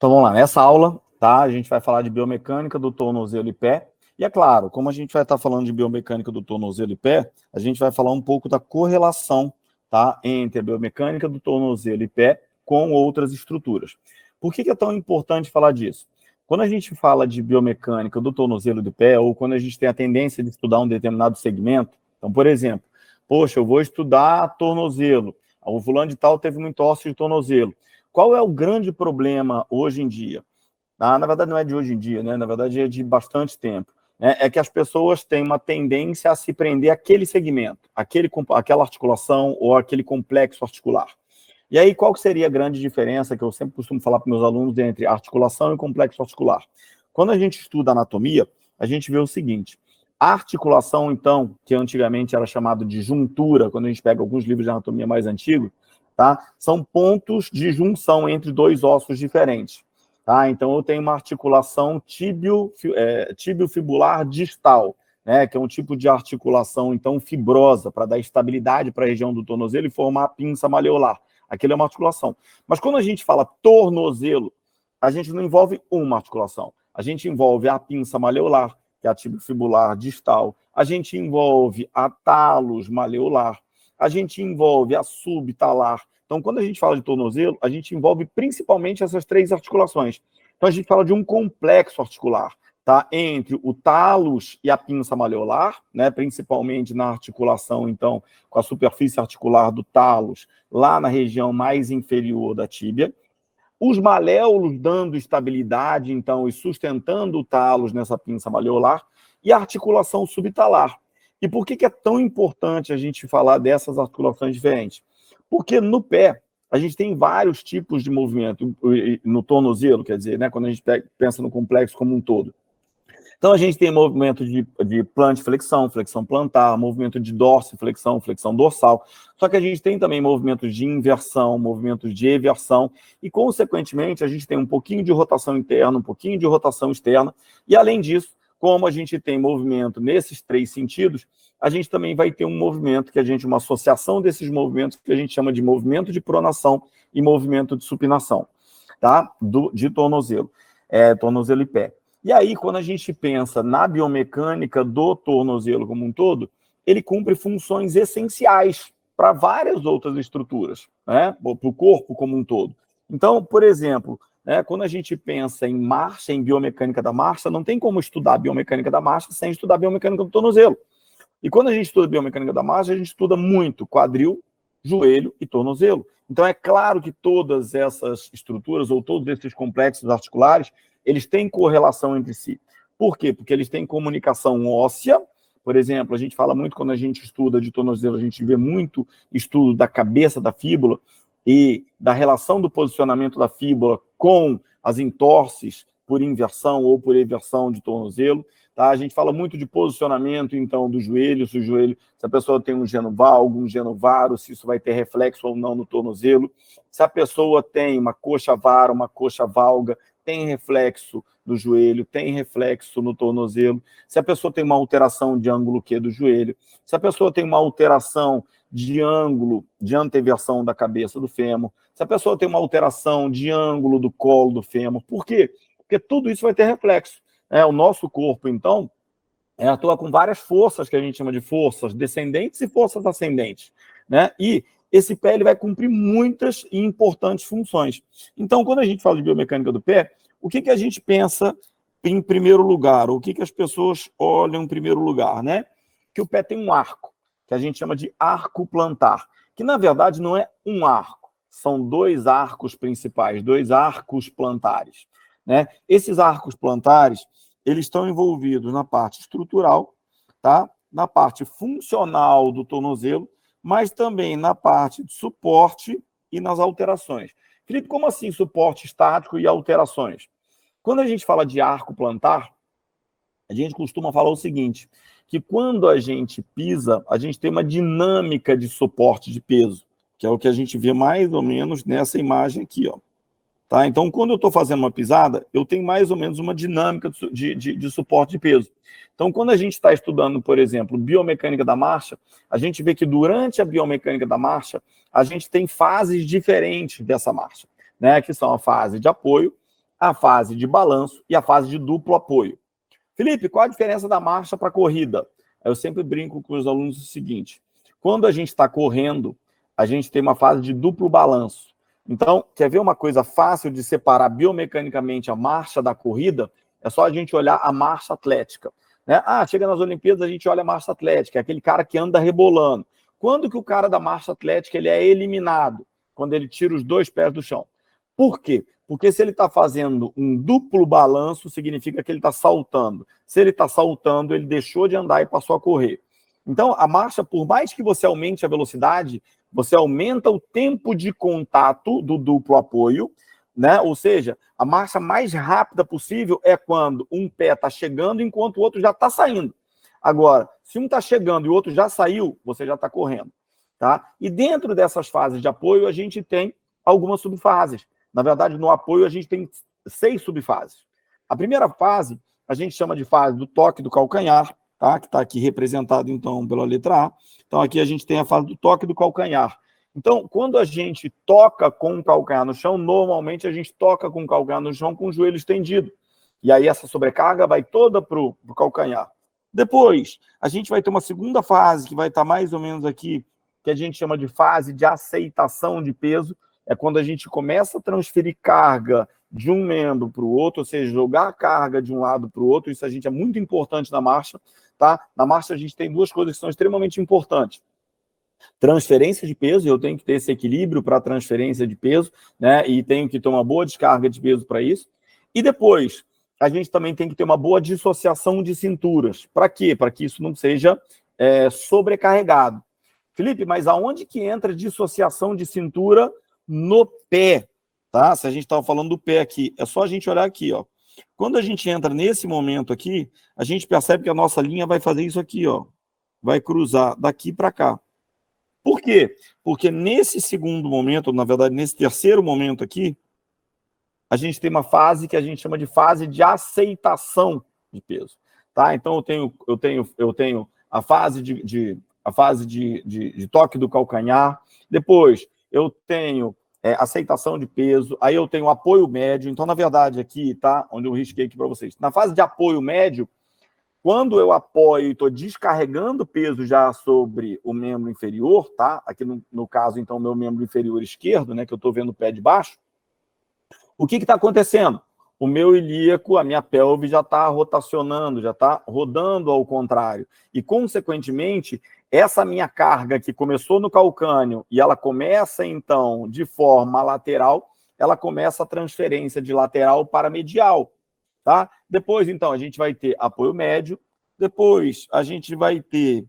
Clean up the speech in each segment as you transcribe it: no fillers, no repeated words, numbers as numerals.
Então vamos lá, nessa aula, tá? A gente vai falar de biomecânica do tornozelo e pé. E é claro, como a gente vai estar falando de biomecânica do tornozelo e pé, a gente vai falar um pouco da correlação, tá, entre a biomecânica do tornozelo e pé com outras estruturas. Por que é tão importante falar disso? Quando a gente fala de biomecânica do tornozelo e do pé, ou quando a gente tem a tendência de estudar um determinado segmento, então, por exemplo, poxa, eu vou estudar tornozelo, o fulano de tal teve uma entorse de tornozelo. Qual é o grande problema hoje em dia? Na verdade, não é de hoje em dia, né? Na verdade, é de bastante tempo. Né? É que as pessoas têm uma tendência a se prender àquele segmento, aquela articulação ou aquele complexo articular. E aí, qual que seria a grande diferença que eu sempre costumo falar para meus alunos entre articulação e complexo articular? Quando a gente estuda anatomia, a gente vê o seguinte: a articulação, então, que antigamente era chamado de juntura, quando a gente pega alguns livros de anatomia mais antigos, tá? São pontos de junção entre dois ossos diferentes. Tá? Então, eu tenho uma articulação tibio-fibular distal, né? Que é um tipo de articulação, então, fibrosa, para dar estabilidade para a região do tornozelo e formar a pinça maleolar. Aquilo é uma articulação. Mas quando a gente fala tornozelo, a gente não envolve uma articulação. A gente envolve a pinça maleolar, que é a tibio-fibular distal. A gente envolve a talos maleolar. A gente envolve a subtalar. Então, quando a gente fala de tornozelo, a gente envolve principalmente essas três articulações. Então, a gente fala de um complexo articular, tá? Entre o talos e a pinça maleolar, né? Principalmente na articulação, então, com a superfície articular do talos, lá na região mais inferior da tíbia. Os maléolos dando estabilidade, então, e sustentando o talos nessa pinça maleolar, e a articulação subtalar. E por que é tão importante a gente falar dessas articulações diferentes? Porque no pé, a gente tem vários tipos de movimento, no tornozelo, quer dizer, né, quando a gente pensa no complexo como um todo. Então, a gente tem movimento de plantiflexão, flexão plantar, movimento de dorsiflexão, flexão dorsal. Só que a gente tem também movimentos de inversão, movimentos de eversão, e, consequentemente, a gente tem um pouquinho de rotação interna, um pouquinho de rotação externa, e, além disso, como a gente tem movimento nesses três sentidos, a gente também vai ter um movimento uma associação desses movimentos que a gente chama de movimento de pronação e movimento de supinação, tá? De tornozelo, tornozelo e pé. E aí, quando a gente pensa na biomecânica do tornozelo como um todo, ele cumpre funções essenciais para várias outras estruturas, né? Para o corpo como um todo. Então, por exemplo, né, quando a gente pensa em marcha, em biomecânica da marcha, não tem como estudar a biomecânica da marcha sem estudar a biomecânica do tornozelo. E quando a gente estuda a biomecânica da marcha, a gente estuda muito quadril, joelho e tornozelo. Então, é claro que todas essas estruturas, ou todos esses complexos articulares, eles têm correlação entre si. Por quê? Porque eles têm comunicação óssea. Por exemplo, a gente fala muito, quando a gente estuda de tornozelo, a gente vê muito estudo da cabeça da fíbula e da relação do posicionamento da fíbula com as entorses por inversão ou por eversão de tornozelo. Tá? A gente fala muito de posicionamento, então, do joelho, se a pessoa tem um genovalgo, um genovaro, se isso vai ter reflexo ou não no tornozelo. Se a pessoa tem uma coxa vara, uma coxa valga, tem reflexo no joelho, tem reflexo no tornozelo. Se a pessoa tem uma alteração de ângulo Q do joelho, se a pessoa tem uma alteração de ângulo de anteversão da cabeça do fêmur, se a pessoa tem uma alteração de ângulo do colo do fêmur. Por quê? Porque tudo isso vai ter reflexo. O nosso corpo, então, atua com várias forças, que a gente chama de forças descendentes e forças ascendentes, né? E esse pé ele vai cumprir muitas e importantes funções. Então, quando a gente fala de biomecânica do pé, o que a gente pensa em primeiro lugar? O que as pessoas olham em primeiro lugar, né? Que o pé tem um arco, que a gente chama de arco plantar, que na verdade não é um arco, são dois arcos principais, dois arcos plantares, né? Esses arcos plantares, eles estão envolvidos na parte estrutural, tá? Na parte funcional do tornozelo, mas também na parte de suporte e nas alterações. Felipe, como assim suporte estático e alterações? Quando a gente fala de arco plantar, a gente costuma falar o seguinte, que quando a gente pisa, a gente tem uma dinâmica de suporte de peso, que é o que a gente vê mais ou menos nessa imagem aqui, ó. Tá? Então, quando eu estou fazendo uma pisada, eu tenho mais ou menos uma dinâmica de suporte de peso. Então, quando a gente está estudando, por exemplo, biomecânica da marcha, a gente vê que durante a biomecânica da marcha, a gente tem fases diferentes dessa marcha, né? Que são a fase de apoio, a fase de balanço e a fase de duplo apoio. Felipe, qual a diferença da marcha para a corrida? Eu sempre brinco com os alunos o seguinte: quando a gente está correndo, a gente tem uma fase de duplo balanço. Então, quer ver uma coisa fácil de separar biomecanicamente a marcha da corrida? É só a gente olhar a marcha atlética. Né? Chega nas Olimpíadas, a gente olha a marcha atlética, é aquele cara que anda rebolando. Quando que o cara da marcha atlética ele é eliminado? Quando ele tira os 2 pés do chão. Por quê? Porque se ele está fazendo um duplo balanço, significa que ele está saltando. Se ele está saltando, ele deixou de andar e passou a correr. Então, a marcha, por mais que você aumente a velocidade, você aumenta o tempo de contato do duplo apoio, né? Ou seja, a marcha mais rápida possível é quando um pé está chegando enquanto o outro já está saindo. Agora, se um está chegando e o outro já saiu, você já está correndo. Tá? E dentro dessas fases de apoio, a gente tem algumas subfases. Na verdade, no apoio, a gente tem 6 subfases. A primeira fase, a gente chama de fase do toque do calcanhar, tá? Que está aqui representado, então, pela letra A. Então, aqui a gente tem a fase do toque do calcanhar. Então, quando a gente toca com o calcanhar no chão, normalmente a gente toca com o calcanhar no chão com o joelho estendido. E aí essa sobrecarga vai toda para o calcanhar. Depois, a gente vai ter uma segunda fase, que vai estar mais ou menos aqui, que a gente chama de fase de aceitação de peso. É quando a gente começa a transferir carga de um membro para o outro, ou seja, jogar a carga de um lado para o outro. Isso a gente é muito importante na marcha, tá? Na marcha a gente tem 2 coisas que são extremamente importantes. Transferência de peso, eu tenho que ter esse equilíbrio para transferência de peso, né? E tenho que ter uma boa descarga de peso para isso. E depois, a gente também tem que ter uma boa dissociação de cinturas. Para quê? Para que isso não seja sobrecarregado. Felipe, mas aonde que entra dissociação de cintura no pé? Tá? Se a gente estava falando do pé aqui, é só a gente olhar aqui, ó. Quando a gente entra nesse momento aqui, a gente percebe que a nossa linha vai fazer isso aqui, ó. Vai cruzar daqui para cá. Por quê? Porque nesse segundo momento, na verdade, nesse terceiro momento aqui, a gente tem uma fase que a gente chama de fase de aceitação de peso. Tá? Então, eu tenho a fase de toque do calcanhar, depois eu tenho aceitação de peso, aí eu tenho apoio médio. Então, na verdade, aqui, tá? Onde eu risquei aqui para vocês. Na fase de apoio médio, quando eu apoio e estou descarregando peso já sobre o membro inferior, tá? Aqui no caso, então, meu membro inferior esquerdo, né? Que eu estou vendo o pé de baixo. O que está acontecendo? O meu ilíaco, a minha pelve já está rotacionando, já está rodando ao contrário. E, consequentemente, essa minha carga que começou no calcâneo e ela começa, então, de forma lateral, ela começa a transferência de lateral para medial. Tá? Depois, então, a gente vai ter apoio médio, depois a gente vai ter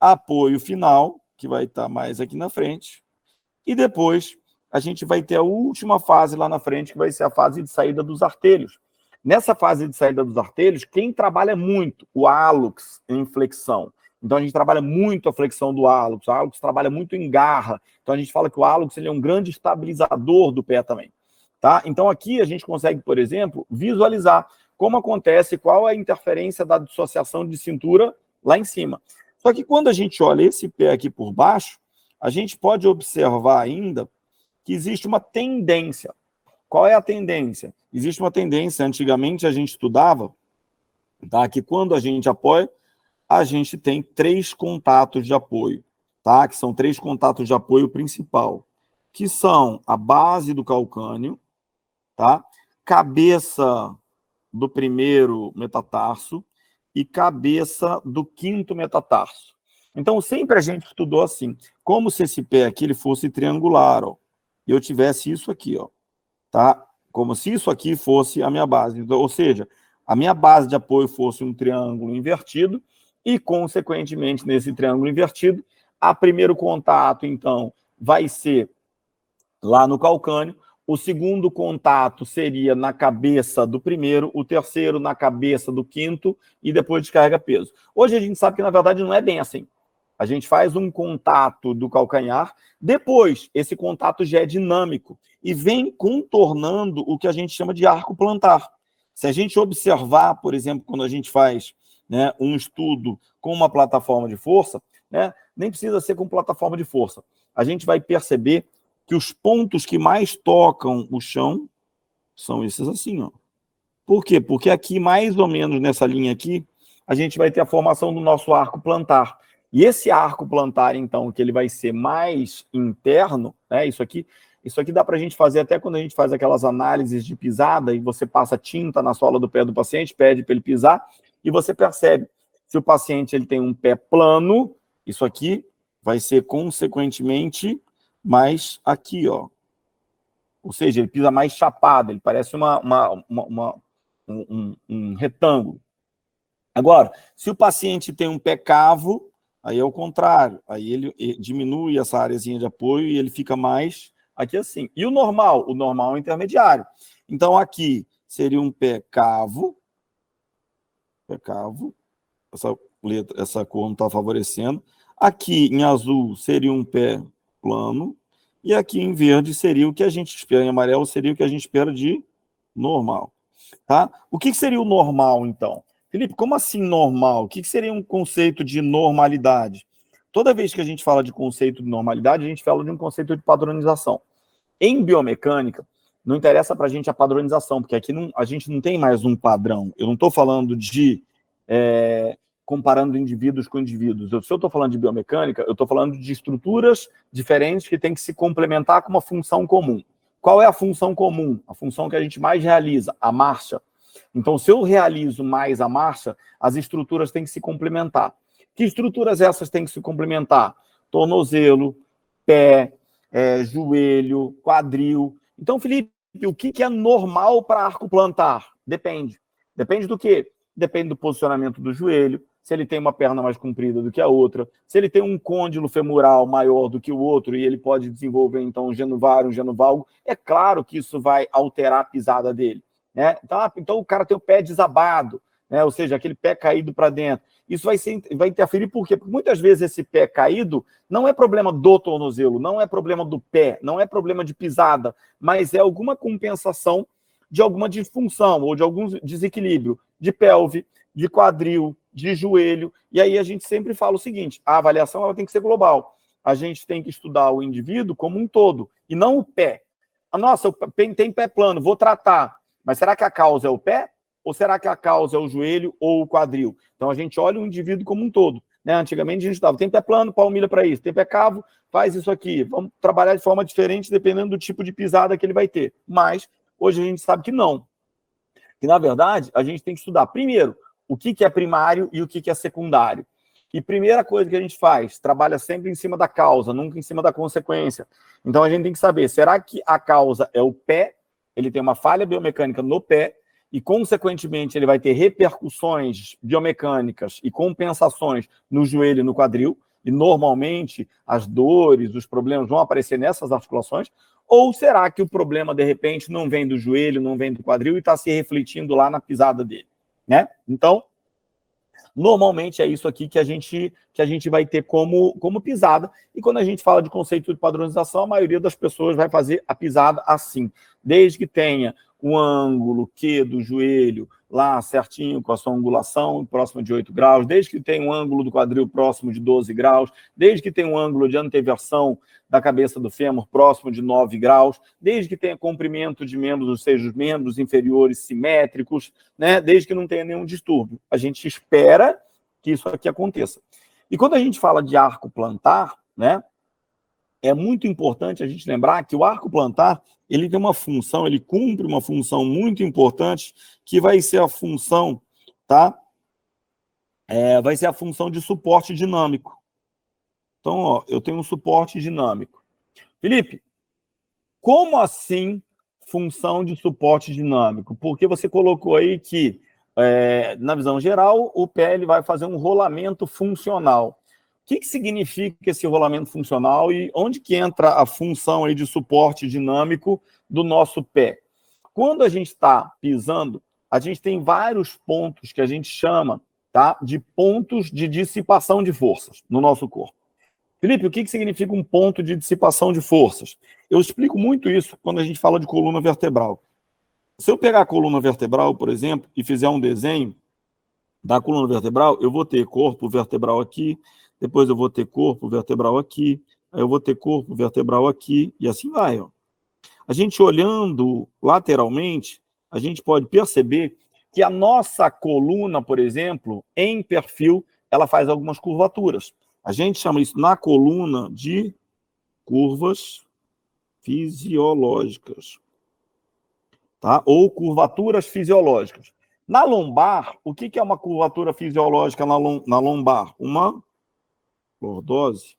apoio final, que vai estar mais aqui na frente, e depois a gente vai ter a última fase lá na frente, que vai ser a fase de saída dos artelhos. Nessa fase de saída dos artelhos, quem trabalha muito? O hálux em flexão. Então, a gente trabalha muito a flexão do hálux. O hálux trabalha muito em garra. Então, a gente fala que o hálux ele é um grande estabilizador do pé também. Tá? Então, aqui a gente consegue, por exemplo, visualizar como acontece, qual é a interferência da dissociação de cintura lá em cima. Só que quando a gente olha esse pé aqui por baixo, a gente pode observar ainda que existe uma tendência. Qual é a tendência? Existe uma tendência, antigamente a gente estudava, tá? Que quando a gente apoia, a gente tem 3 contatos de apoio, tá? Que são 3 contatos de apoio principal, que são a base do calcâneo, tá? Cabeça do primeiro metatarso e cabeça do quinto metatarso. Então, sempre a gente estudou assim, como se esse pé aqui ele fosse triangular, ó, e eu tivesse isso aqui, ó, tá? Como se isso aqui fosse a minha base. Então, ou seja, a minha base de apoio fosse um triângulo invertido e, consequentemente, nesse triângulo invertido, a primeiro contato, então, vai ser lá no calcâneo, o segundo contato seria na cabeça do primeiro, o terceiro na cabeça do quinto e depois descarrega peso. Hoje a gente sabe que, na verdade, não é bem assim. A gente faz um contato do calcanhar, depois esse contato já é dinâmico e vem contornando o que a gente chama de arco plantar. Se a gente observar, por exemplo, quando a gente faz, né, um estudo com uma plataforma de força, né, nem precisa ser com plataforma de força, a gente vai perceber que os pontos que mais tocam o chão são esses assim, ó. Por quê? Porque aqui, mais ou menos nessa linha aqui, a gente vai ter a formação do nosso arco plantar. E esse arco plantar, então, que ele vai ser mais interno, né? Isso aqui dá para a gente fazer até quando a gente faz aquelas análises de pisada e você passa tinta na sola do pé do paciente, pede para ele pisar, e você percebe se o paciente ele tem um pé plano, isso aqui vai ser consequentemente mais aqui, ó. Ou seja, ele pisa mais chapado, ele parece um retângulo. Agora, se o paciente tem um pé cavo, aí é o contrário. Aí ele diminui essa areazinha de apoio e ele fica mais aqui assim. E o normal? O normal é o intermediário. Então, aqui seria um pé cavo. Pé cavo. Essa cor não está favorecendo. Aqui, em azul, seria um pé plano. E aqui, em verde, seria o que a gente espera. Em amarelo, seria o que a gente espera de normal. Tá? O que seria o normal, então? Felipe, como assim normal? O que seria um conceito de normalidade? Toda vez que a gente fala de conceito de normalidade, a gente fala de um conceito de padronização. Em biomecânica, não interessa para a gente a padronização, porque aqui a gente não tem mais um padrão. Eu não estou falando de comparando indivíduos com indivíduos. Se eu estou falando de biomecânica, eu estou falando de estruturas diferentes que têm que se complementar com uma função comum. Qual é a função comum? A função que a gente mais realiza, a marcha. Então, se eu realizo mais a marcha, as estruturas têm que se complementar. Que estruturas essas têm que se complementar? Tornozelo, pé, joelho, quadril. Então, Felipe, o que é normal para arco plantar? Depende. Depende do quê? Depende do posicionamento do joelho, se ele tem uma perna mais comprida do que a outra, se ele tem um côndilo femoral maior do que o outro e ele pode desenvolver, então, um genovário, um genovalgo, é claro que isso vai alterar a pisada dele. Né? Então, o cara tem o pé desabado, né? Ou seja, aquele pé caído para dentro. Isso vai interferir por quê? Porque muitas vezes esse pé caído não é problema do tornozelo, não é problema do pé, não é problema de pisada, mas é alguma compensação de alguma disfunção ou de algum desequilíbrio de pelve, de quadril, de joelho. E aí a gente sempre fala o seguinte, a avaliação ela tem que ser global. A gente tem que estudar o indivíduo como um todo, e não o pé. Nossa, tem pé plano, vou tratar. Mas será que a causa é o pé? Ou será que a causa é o joelho ou o quadril? Então a gente olha o indivíduo como um todo. Né? Antigamente a gente estava, tem pé plano, palmilha para isso. Tem pé cavo, faz isso aqui. Vamos trabalhar de forma diferente dependendo do tipo de pisada que ele vai ter. Mas hoje a gente sabe que não. Que, na verdade, a gente tem que estudar, primeiro, o que é primário e o que é secundário. E primeira coisa que a gente faz, trabalha sempre em cima da causa, nunca em cima da consequência. Então, a gente tem que saber, será que a causa é o pé? Ele tem uma falha biomecânica no pé e, consequentemente, ele vai ter repercussões biomecânicas e compensações no joelho e no quadril. E, normalmente, as dores, os problemas vão aparecer nessas articulações. Ou será que o problema, de repente, não vem do joelho, não vem do quadril e está se refletindo lá na pisada dele? Né? Então, normalmente é isso aqui que a gente vai ter como pisada. E quando a gente fala de conceito de padronização, a maioria das pessoas vai fazer a pisada assim. Desde que tenha o ângulo Q do joelho lá certinho, com a sua angulação próxima de 8 graus, desde que tenha um ângulo do quadril próximo de 12 graus, desde que tenha um ângulo de anteversão da cabeça do fêmur próximo de 9 graus, desde que tenha comprimento de membros, ou seja, os membros inferiores simétricos, né? Desde que não tenha nenhum distúrbio. A gente espera que isso aqui aconteça. E quando a gente fala de arco plantar, né? É muito importante a gente lembrar que o arco plantar, ele tem uma função, ele cumpre uma função muito importante, que vai ser a função, tá? Vai ser a função de suporte dinâmico. Então, ó, eu tenho um suporte dinâmico. Felipe, como assim função de suporte dinâmico? Porque você colocou aí que, na visão geral, o pé ele vai fazer um rolamento funcional. O que significa esse rolamento funcional e onde que entra a função aí de suporte dinâmico do nosso pé? Quando a gente está pisando, a gente tem vários pontos que a gente chama, tá, de pontos de dissipação de forças no nosso corpo. Felipe, o que significa um ponto de dissipação de forças? Eu explico muito isso quando a gente fala de coluna vertebral. Se eu pegar a coluna vertebral, por exemplo, e fizer um desenho da coluna vertebral, eu vou ter corpo vertebral aqui, depois eu vou ter corpo vertebral aqui, aí eu vou ter corpo vertebral aqui, e assim vai. Ó. a gente olhando lateralmente, a gente pode perceber que a nossa coluna, por exemplo, em perfil, ela faz algumas curvaturas. A gente chama isso na coluna de curvas fisiológicas, tá? Ou curvaturas fisiológicas. Na lombar, o que é uma curvatura fisiológica na lombar? Uma lordose.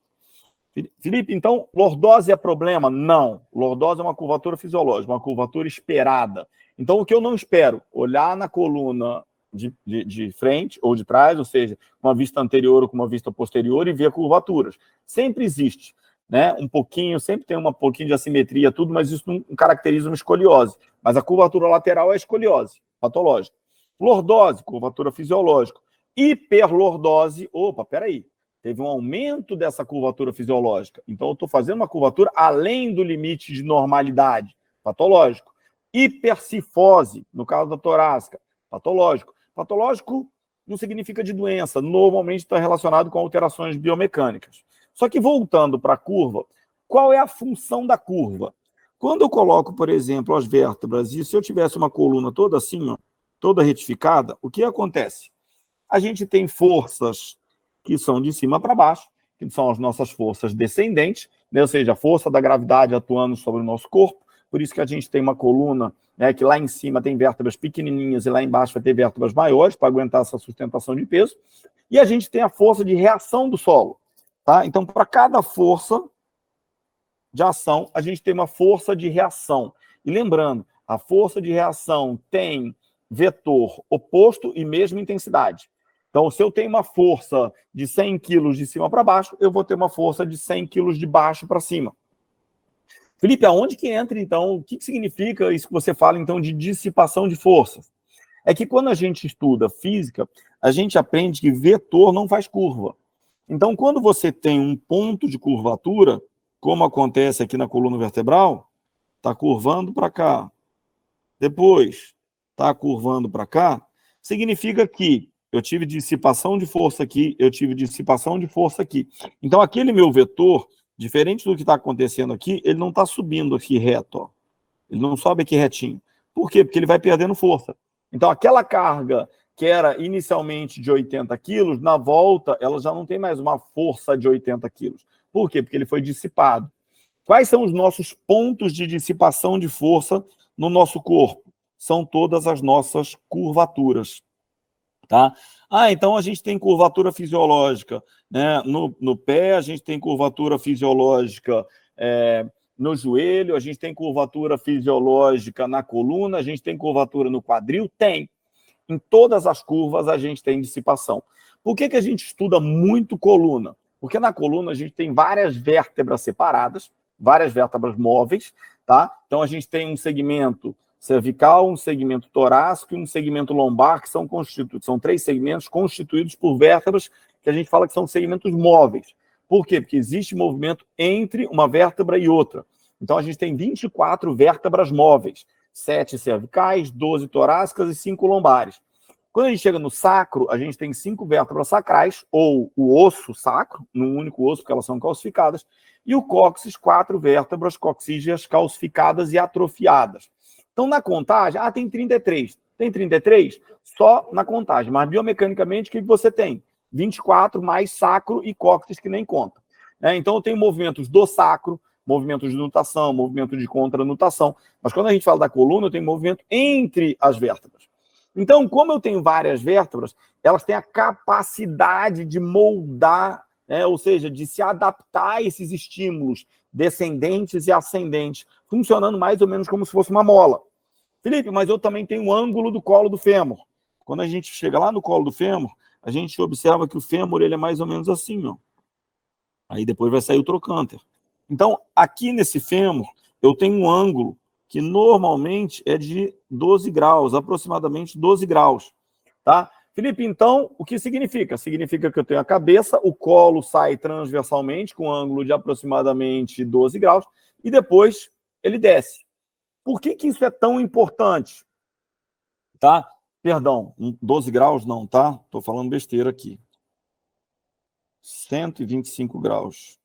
Felipe, então, lordose é problema? Não. Lordose é uma curvatura fisiológica, uma curvatura esperada. Então, o que eu não espero? Olhar na coluna de frente ou de trás, ou seja, uma vista anterior ou com uma vista posterior e ver curvaturas. Sempre existe, né? Um pouquinho, sempre tem um pouquinho de assimetria, tudo, mas isso não caracteriza uma escoliose. Mas a curvatura lateral é escoliose, patológica. Lordose, curvatura fisiológica. Hiperlordose, opa, peraí. Teve um aumento dessa curvatura fisiológica. Então, eu estou fazendo uma curvatura além do limite de normalidade, patológico. Hipercifose, no caso da torácica, patológico. Patológico não significa de doença, normalmente está relacionado com alterações biomecânicas. Só que voltando para a curva, qual é a função da curva? Quando eu coloco, por exemplo, as vértebras, e se eu tivesse uma coluna toda assim, ó, toda retificada, o que acontece? A gente tem forças que são de cima para baixo, que são as nossas forças descendentes, né? Ou seja, a força da gravidade atuando sobre o nosso corpo, por isso que a gente tem uma coluna, né, que lá em cima tem vértebras pequenininhas e lá embaixo vai ter vértebras maiores para aguentar essa sustentação de peso, e a gente tem a força de reação do solo, tá? Então, para cada força de ação, a gente tem uma força de reação. E lembrando, a força de reação tem vetor oposto e mesma intensidade. Então, se eu tenho uma força de 100 quilos de cima para baixo, eu vou ter uma força de 100 quilos de baixo para cima. Felipe, aonde que entra, então? O que significa isso que você fala, então, de dissipação de forças? É que quando a gente estuda física, a gente aprende que vetor não faz curva. Então, quando você tem um ponto de curvatura, como acontece aqui na coluna vertebral, está curvando para cá. Depois, está curvando para cá, significa que eu tive dissipação de força aqui, eu tive dissipação de força aqui. Então, aquele meu vetor, diferente do que está acontecendo aqui, ele não está subindo aqui reto, ó. Ele não sobe aqui retinho. Por quê? Porque ele vai perdendo força. Então, aquela carga que era inicialmente de 80 quilos, na volta, ela já não tem mais uma força de 80 quilos. Por quê? Porque ele foi dissipado. Quais são os nossos pontos de dissipação de força no nosso corpo? São todas as nossas curvaturas, tá? Então a gente tem curvatura fisiológica, né? No pé, a gente tem curvatura fisiológica no joelho, a gente tem curvatura fisiológica na coluna, a gente tem curvatura no quadril? Tem. Em todas as curvas a gente tem dissipação. Por que a gente estuda muito coluna? Porque na coluna a gente tem várias vértebras separadas, várias vértebras móveis, tá? Então a gente tem um segmento cervical, um segmento torácico e um segmento lombar, que são constituídos, são 3 segmentos constituídos por vértebras que a gente fala que são segmentos móveis. Por quê? Porque existe movimento entre uma vértebra e outra. Então a gente tem 24 vértebras móveis, 7 cervicais, 12 torácicas e 5 lombares. Quando a gente chega no sacro, a gente tem 5 vértebras sacrais, ou o osso sacro, num único osso, porque elas são calcificadas, e o cóccix, 4 vértebras coccígeas calcificadas e atrofiadas. Então, na contagem, tem 33. Tem 33? Só na contagem. Mas, biomecanicamente, o que você tem? 24 mais sacro e cóccix, que nem conta. Então, eu tenho movimentos do sacro, movimento de nutação, movimento de contranutação. Mas quando a gente fala da coluna, eu tenho movimento entre as vértebras. Então, como eu tenho várias vértebras, elas têm a capacidade de moldar, ou seja, de se adaptar a esses estímulos descendentes e ascendentes, funcionando mais ou menos como se fosse uma mola. Felipe, mas eu também tenho o ângulo do colo do fêmur. Quando a gente chega lá no colo do fêmur, a gente observa que o fêmur ele é mais ou menos assim, ó. Aí depois vai sair o trocânter. Então, aqui nesse fêmur, eu tenho um ângulo que normalmente é de 12 graus, aproximadamente 12 graus, tá? Felipe, então, o que significa? Significa que eu tenho a cabeça, o colo sai transversalmente com um ângulo de aproximadamente 12 graus e depois ele desce. Por que isso é tão importante? Tá? Perdão, 12 graus não, tá? Estou falando besteira aqui. 125 graus.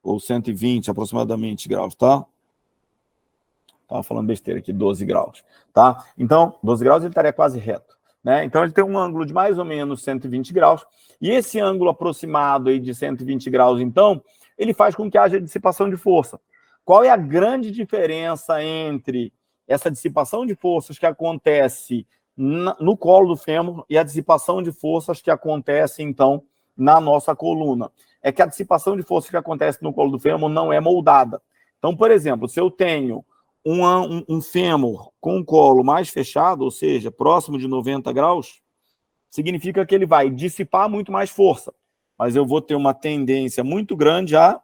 Ou 120 aproximadamente graus, tá? Estava falando besteira aqui, 12 graus. Tá? Então, 12 graus ele estaria quase reto. Né? Então, ele tem um ângulo de mais ou menos 120 graus. E esse ângulo aproximado aí de 120 graus, então, ele faz com que haja dissipação de força. Qual é a grande diferença entre essa dissipação de forças que acontece no colo do fêmur e a dissipação de forças que acontece, então, na nossa coluna? É que a dissipação de forças que acontece no colo do fêmur não é moldada. Então, por exemplo, se eu tenho um fêmur com o colo mais fechado, ou seja, próximo de 90 graus, significa que ele vai dissipar muito mais força, mas eu vou ter uma tendência muito grande à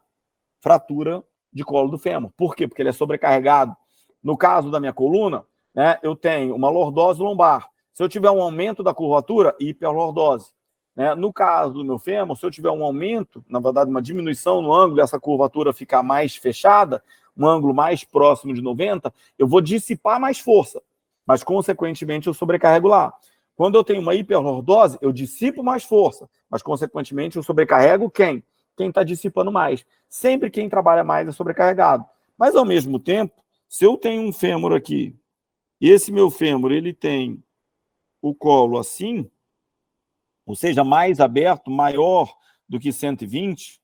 fratura de colo do fêmur. Por quê? Porque ele é sobrecarregado. No caso da minha coluna, né, eu tenho uma lordose lombar. Se eu tiver um aumento da curvatura, hiperlordose. Né? No caso do meu fêmur, se eu tiver um aumento, na verdade, uma diminuição no ângulo, essa curvatura ficar mais fechada, um ângulo mais próximo de 90, eu vou dissipar mais força, mas, consequentemente, eu sobrecarrego lá. Quando eu tenho uma hiperlordose, eu dissipo mais força, mas, consequentemente, eu sobrecarrego quem? Quem está dissipando mais. Sempre quem trabalha mais é sobrecarregado. Mas, ao mesmo tempo, se eu tenho um fêmur aqui, e esse meu fêmur ele tem o colo assim, ou seja, mais aberto, maior do que 120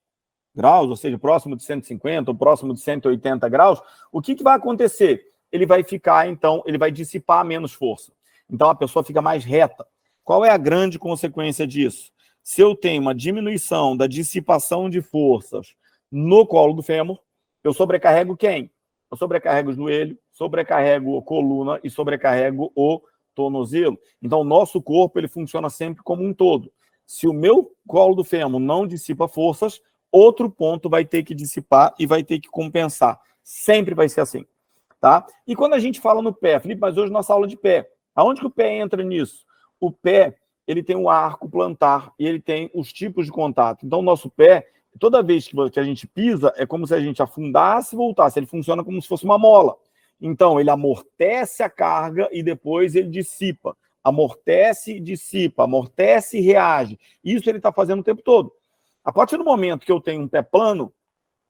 graus, ou seja, próximo de 150 ou próximo de 180 graus, o que vai acontecer? Ele vai ficar, então, ele vai dissipar menos força. Então, a pessoa fica mais reta. Qual é a grande consequência disso? Se eu tenho uma diminuição da dissipação de forças no colo do fêmur, eu sobrecarrego quem? Eu sobrecarrego o joelho, sobrecarrego a coluna e sobrecarrego o tornozelo. Então, o nosso corpo ele funciona sempre como um todo. Se o meu colo do fêmur não dissipa forças, outro ponto vai ter que dissipar e vai ter que compensar. Sempre vai ser assim. Tá? E quando a gente fala no pé, Felipe, mas hoje nossa aula de pé, aonde que o pé entra nisso? O pé, ele tem o arco plantar e ele tem os tipos de contato. Então, o nosso pé, toda vez que a gente pisa, é como se a gente afundasse e voltasse. Ele funciona como se fosse uma mola. Então, ele amortece a carga e depois ele dissipa. Amortece e dissipa, amortece e reage. Isso ele está fazendo o tempo todo. A partir do momento que eu tenho um pé plano,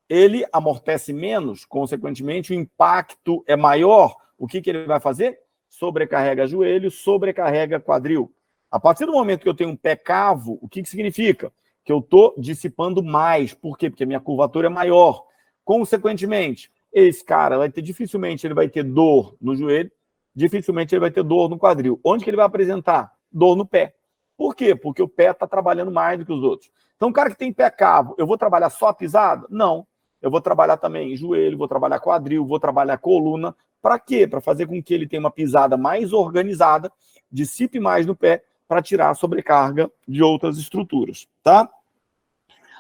ele amortece menos, consequentemente, o impacto é maior. O que ele vai fazer? Sobrecarrega joelho, sobrecarrega quadril. A partir do momento que eu tenho um pé cavo, o que significa? Que eu estou dissipando mais. Por quê? Porque a minha curvatura é maior. Consequentemente, esse cara dificilmente ele vai ter dor no joelho, dificilmente ele vai ter dor no quadril. Onde que ele vai apresentar? Dor no pé. Por quê? Porque o pé está trabalhando mais do que os outros. Então, o cara que tem pé cavo, eu vou trabalhar só a pisada? Não. Eu vou trabalhar também joelho, vou trabalhar quadril, vou trabalhar coluna. Para quê? Para fazer com que ele tenha uma pisada mais organizada, dissipe mais no pé, para tirar a sobrecarga de outras estruturas, tá?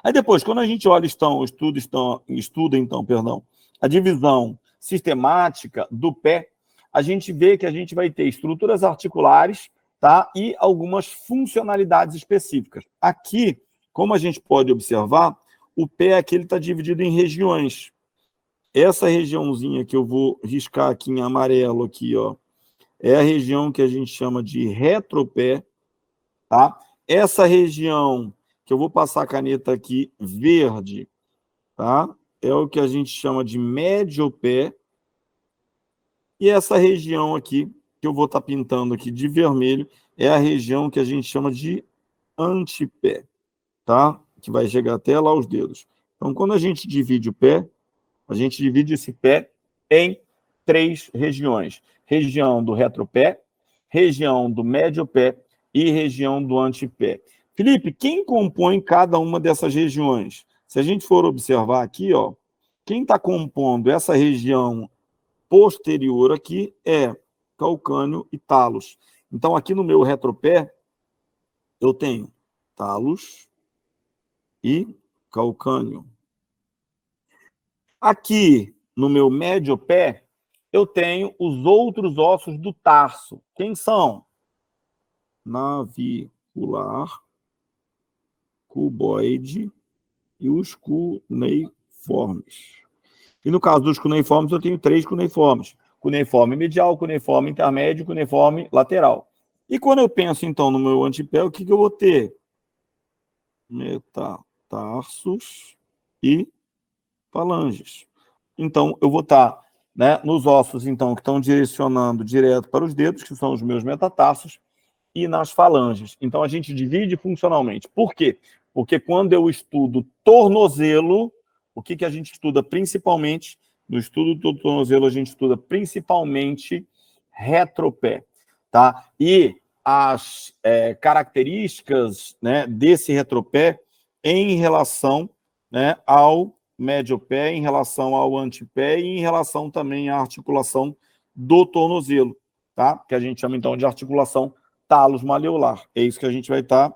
Aí depois, quando a gente olha, estuda, a divisão sistemática do pé, a gente vê que a gente vai ter estruturas articulares, tá? E algumas funcionalidades específicas. Aqui, como a gente pode observar, o pé aqui está dividido em regiões. Essa regiãozinha que eu vou riscar aqui em amarelo, aqui, ó, é a região que a gente chama de retropé, tá? Essa região que eu vou passar a caneta aqui verde, tá? É o que a gente chama de mediopé. E essa região aqui, que eu vou estar pintando aqui de vermelho, é a região que a gente chama de antepé, tá? Que vai chegar até lá os dedos. Então, quando a gente divide o pé, a gente divide esse pé em 3 regiões. Região do retropé, região do mediopé e região do antepé. Felipe, quem compõe cada uma dessas regiões? Se a gente for observar aqui, ó, quem está compondo essa região posterior aqui é calcânio e talos. Então, aqui no meu retropé, eu tenho talos e calcânio. Aqui no meu médio pé, eu tenho os outros ossos do tarso. Quem são? Navicular, cuboide e os cuneiformes. E no caso dos cuneiformes, eu tenho 3 cuneiformes. Cuneiforme medial, cuneiforme intermédio, cuneiforme lateral. E quando eu penso, então, no meu antepé, o que eu vou ter? Metatarsos e falanges. Então, eu vou estar né, nos ossos, então, que estão direcionando direto para os dedos, que são os meus metatarsos, e nas falanges. Então, a gente divide funcionalmente. Por quê? Porque quando eu estudo tornozelo, o que a gente estuda principalmente? No estudo do tornozelo, a gente estuda principalmente retropé, tá? E as características, né, desse retropé em relação, né, ao médio-pé, em relação ao antepé e em relação também à articulação do tornozelo, tá? Que a gente chama, então, de articulação talos maleolar. É isso que a gente vai estar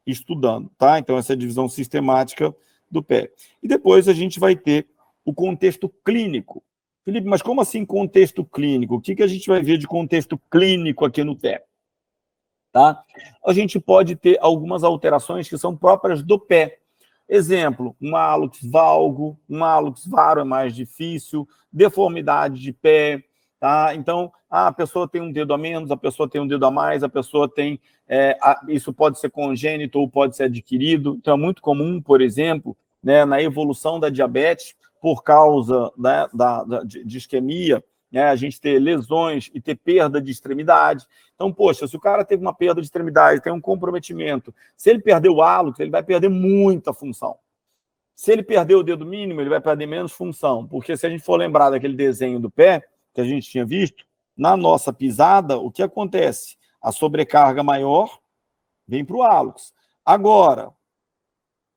estudando, tá? Então, essa é a divisão sistemática do pé. E depois a gente vai ter o contexto clínico. Felipe, mas como assim contexto clínico? O que a gente vai ver de contexto clínico aqui no pé? Tá? A gente pode ter algumas alterações que são próprias do pé. Exemplo, um hálux valgo, um hálux varo é mais difícil, deformidade de pé, tá? Então, a pessoa tem um dedo a menos, a pessoa tem um dedo a mais, a pessoa tem... isso pode ser congênito ou pode ser adquirido. Então, é muito comum, por exemplo, né, na evolução da diabetes, por causa, né, de isquemia, né, a gente ter lesões e ter perda de extremidade. Então, poxa, se o cara teve uma perda de extremidade, tem um comprometimento, se ele perder o hálux, ele vai perder muita função. Se ele perder o dedo mínimo, ele vai perder menos função, porque se a gente for lembrar daquele desenho do pé que a gente tinha visto, na nossa pisada, o que acontece? A sobrecarga maior vem para o hálux. Agora,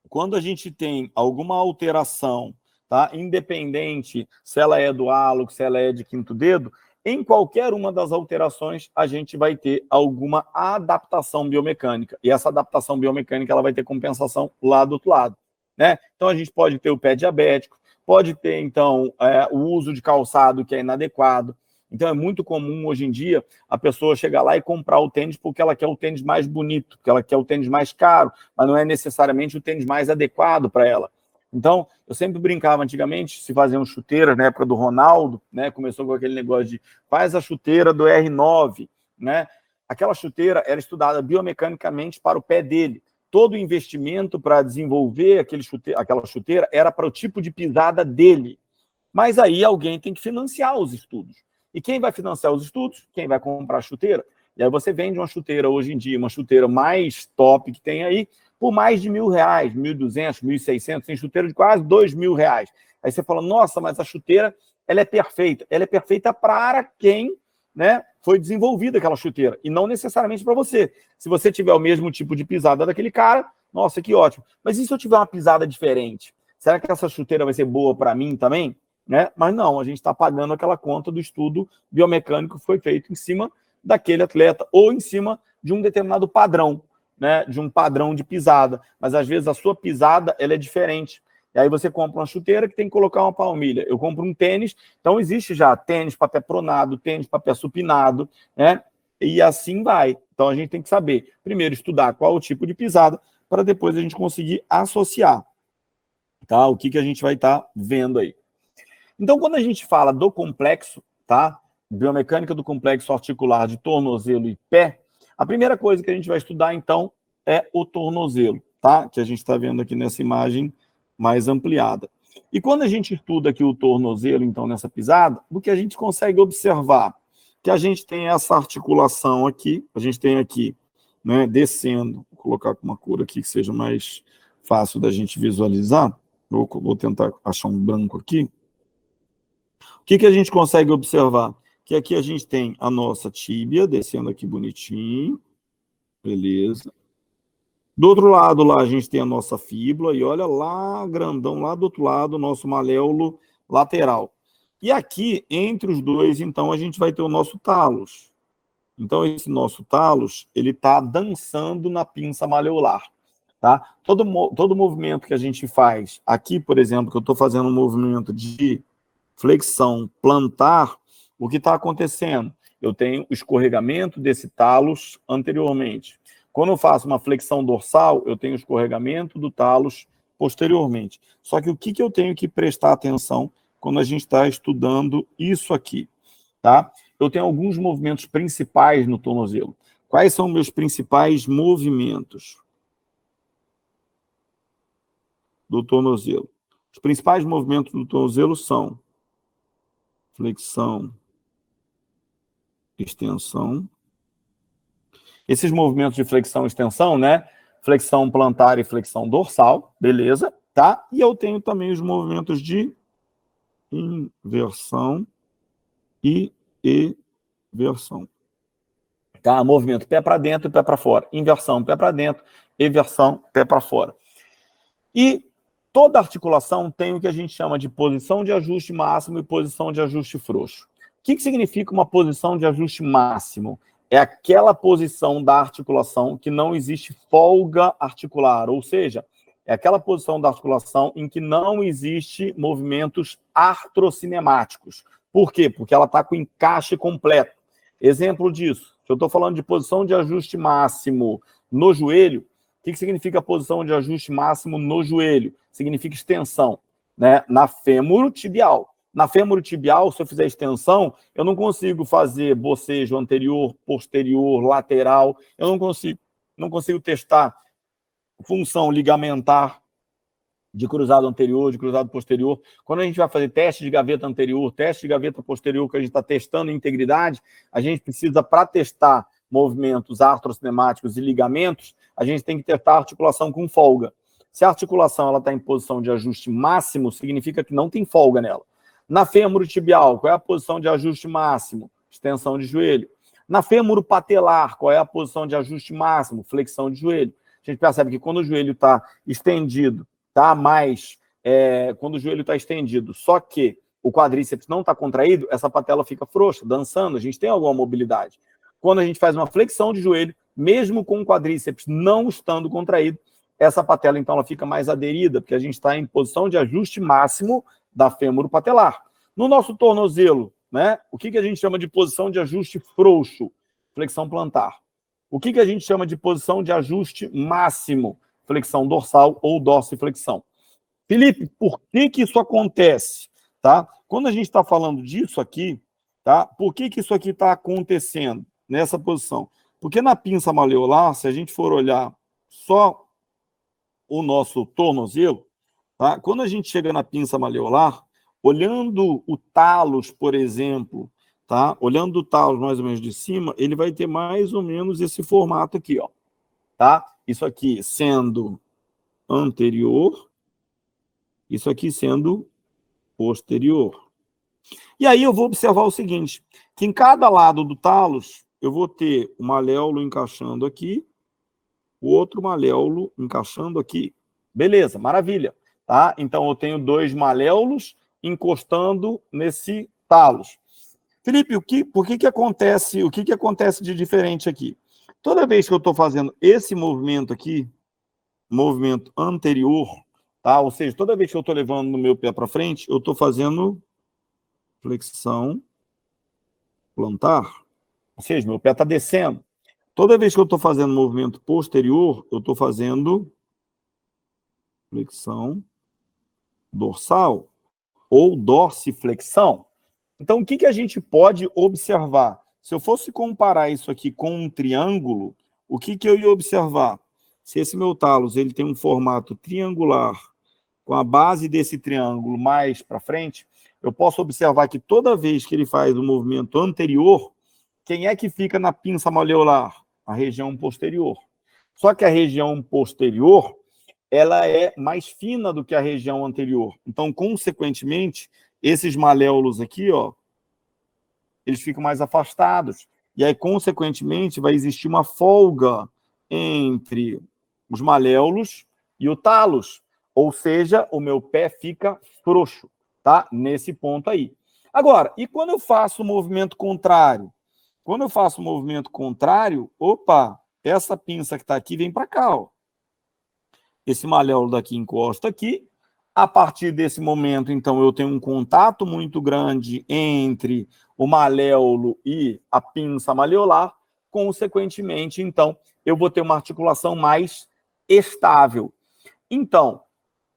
quando a gente tem alguma alteração, tá, independente se ela é do hálux, se ela é de quinto dedo, em qualquer uma das alterações, a gente vai ter alguma adaptação biomecânica. E essa adaptação biomecânica ela vai ter compensação lá do outro lado, né? Então, a gente pode ter o pé diabético, pode ter, então, o uso de calçado que é inadequado. Então, é muito comum, hoje em dia, a pessoa chegar lá e comprar o tênis porque ela quer o tênis mais bonito, porque ela quer o tênis mais caro, mas não é necessariamente o tênis mais adequado para ela. Então, eu sempre brincava antigamente, se faziam chuteiras, na época do Ronaldo, né? Começou com aquele negócio de faz a chuteira do R9, né? Aquela chuteira era estudada biomecanicamente para o pé dele. Todo o investimento para desenvolver aquela chuteira era para o tipo de pisada dele. Mas aí alguém tem que financiar os estudos. E quem vai financiar os estudos? Quem vai comprar a chuteira. E aí você vende uma chuteira hoje em dia, uma chuteira mais top que tem aí, por mais de R$1.000, 1.200, 1.600, tem chuteira de quase R$2.000. Aí você fala, nossa, mas a chuteira ela é perfeita. Ela é perfeita para quem, né, foi desenvolvida aquela chuteira, e não necessariamente para você. Se você tiver o mesmo tipo de pisada daquele cara, nossa, que ótimo. Mas e se eu tiver uma pisada diferente? Será que essa chuteira vai ser boa para mim também? Né? Mas não, a gente está pagando aquela conta do estudo biomecânico que foi feito em cima daquele atleta ou em cima de um determinado padrão, né? De um padrão de pisada. Mas às vezes a sua pisada ela é diferente. E aí você compra uma chuteira que tem que colocar uma palmilha. Eu compro um tênis, então existe já tênis para pé pronado, tênis para pé supinado, né? E assim vai. Então a gente tem que saber, primeiro, estudar qual o tipo de pisada, para depois a gente conseguir associar, tá? O que a gente vai estar vendo aí. Então, quando a gente fala do complexo, tá? Biomecânica do complexo articular de tornozelo e pé, a primeira coisa que a gente vai estudar, então, é o tornozelo, tá? Que a gente está vendo aqui nessa imagem mais ampliada. E quando a gente estuda aqui o tornozelo, então, nessa pisada, o que a gente consegue observar? Que a gente tem essa articulação aqui, a gente tem aqui, né, descendo, vou colocar com uma cor aqui que seja mais fácil da gente visualizar. Vou tentar achar um branco aqui. O que a gente consegue observar? Que aqui a gente tem a nossa tíbia, descendo aqui bonitinho, beleza. Do outro lado lá a gente tem a nossa fíbula, e olha lá, grandão, lá do outro lado, o nosso maléolo lateral. E aqui, entre os dois, então, a gente vai ter o nosso talos. Então, esse nosso talos, ele está dançando na pinça maleolar, tá? Todo movimento que a gente faz, aqui, por exemplo, que eu estou fazendo um movimento de flexão plantar, o que está acontecendo? Eu tenho o escorregamento desse talos anteriormente. Quando eu faço uma flexão dorsal, eu tenho o escorregamento do talos posteriormente. Só que o que eu tenho que prestar atenção quando a gente está estudando isso aqui, tá? Eu tenho alguns movimentos principais no tornozelo. Quais são meus principais movimentos do tornozelo? Os principais movimentos do tornozelo são flexão, extensão. Esses movimentos de flexão e extensão, né? Flexão plantar e flexão dorsal, beleza, tá? E eu tenho também os movimentos de inversão e eversão. Tá? Movimento pé para dentro e pé para fora. Inversão, pé para dentro, eversão, pé para fora. E toda articulação tem o que a gente chama de posição de ajuste máximo e posição de ajuste frouxo. O que significa uma posição de ajuste máximo? É aquela posição da articulação que não existe folga articular, ou seja, é aquela posição da articulação em que não existe movimentos artrocinemáticos. Por quê? Porque ela está com encaixe completo. Exemplo disso, se eu estou falando de posição de ajuste máximo no joelho, o que significa posição de ajuste máximo no joelho? Significa extensão, né? Na fêmuro-tibial. Na fêmuro-tibial, se eu fizer extensão, eu não consigo fazer bocejo anterior, posterior, lateral. Eu não consigo testar função ligamentar de cruzado anterior, de cruzado posterior. Quando a gente vai fazer teste de gaveta anterior, teste de gaveta posterior, que a gente está testando integridade, a gente precisa, para testar movimentos artrocinemáticos e ligamentos, a gente tem que testar a articulação com folga. Se a articulação está em posição de ajuste máximo, significa que não tem folga nela. Na fêmur tibial, qual é a posição de ajuste máximo? Extensão de joelho. Na fêmur patelar, qual é a posição de ajuste máximo? Flexão de joelho. A gente percebe que quando o joelho está estendido, tá mais, quando o joelho está estendido, só que o quadríceps não está contraído, essa patela fica frouxa, dançando, a gente tem alguma mobilidade. Quando a gente faz uma flexão de joelho, mesmo com o quadríceps não estando contraído, essa patela, então, ela fica mais aderida, porque a gente está em posição de ajuste máximo da fêmur patelar. No nosso tornozelo, né, o que a gente chama de posição de ajuste frouxo? Flexão plantar. O que a gente chama de posição de ajuste máximo? Flexão dorsal ou dorsiflexão. Felipe, por que isso acontece? Tá? Quando a gente está falando disso aqui, tá? Por que isso aqui está acontecendo nessa posição? Porque na pinça maleolar, se a gente for olhar só o nosso tornozelo, tá? Quando a gente chega na pinça maleolar, olhando o talos, por exemplo, tá? Olhando o talos mais ou menos de cima, ele vai ter mais ou menos esse formato aqui, ó. Tá? Isso aqui sendo anterior, isso aqui sendo posterior. E aí eu vou observar o seguinte, que em cada lado do talos, eu vou ter o maléolo encaixando aqui, o outro maléolo encaixando aqui. Beleza, maravilha. Tá? Então, eu tenho dois maléolos encostando nesse talos. Felipe, o que acontece de diferente aqui? Toda vez que eu estou fazendo esse movimento aqui, movimento anterior, tá? Ou seja, toda vez que eu estou levando no meu pé para frente, eu estou fazendo flexão plantar. Ou seja, meu pé está descendo. Toda vez que eu estou fazendo movimento posterior, eu estou fazendo flexão dorsal ou dorsiflexão. Então, o que a gente pode observar? Se eu fosse comparar isso aqui com um triângulo, o que eu ia observar? Se esse meu talos ele tem um formato triangular, com a base desse triângulo mais para frente, eu posso observar que toda vez que ele faz o movimento anterior, quem é que fica na pinça maleolar? A região posterior. Só que a região posterior, ela é mais fina do que a região anterior. Então, consequentemente, esses maléolos aqui, ó, eles ficam mais afastados. E aí, consequentemente, vai existir uma folga entre os maléolos e o talos. Ou seja, o meu pé fica frouxo, tá? Nesse ponto aí. Agora, e quando eu faço o movimento contrário? Quando eu faço o movimento contrário, opa, essa pinça que está aqui vem para cá, ó. Esse maléolo daqui encosta aqui. A partir desse momento, então, eu tenho um contato muito grande entre o maléolo e a pinça maleolar. Consequentemente, então, eu vou ter uma articulação mais estável. Então,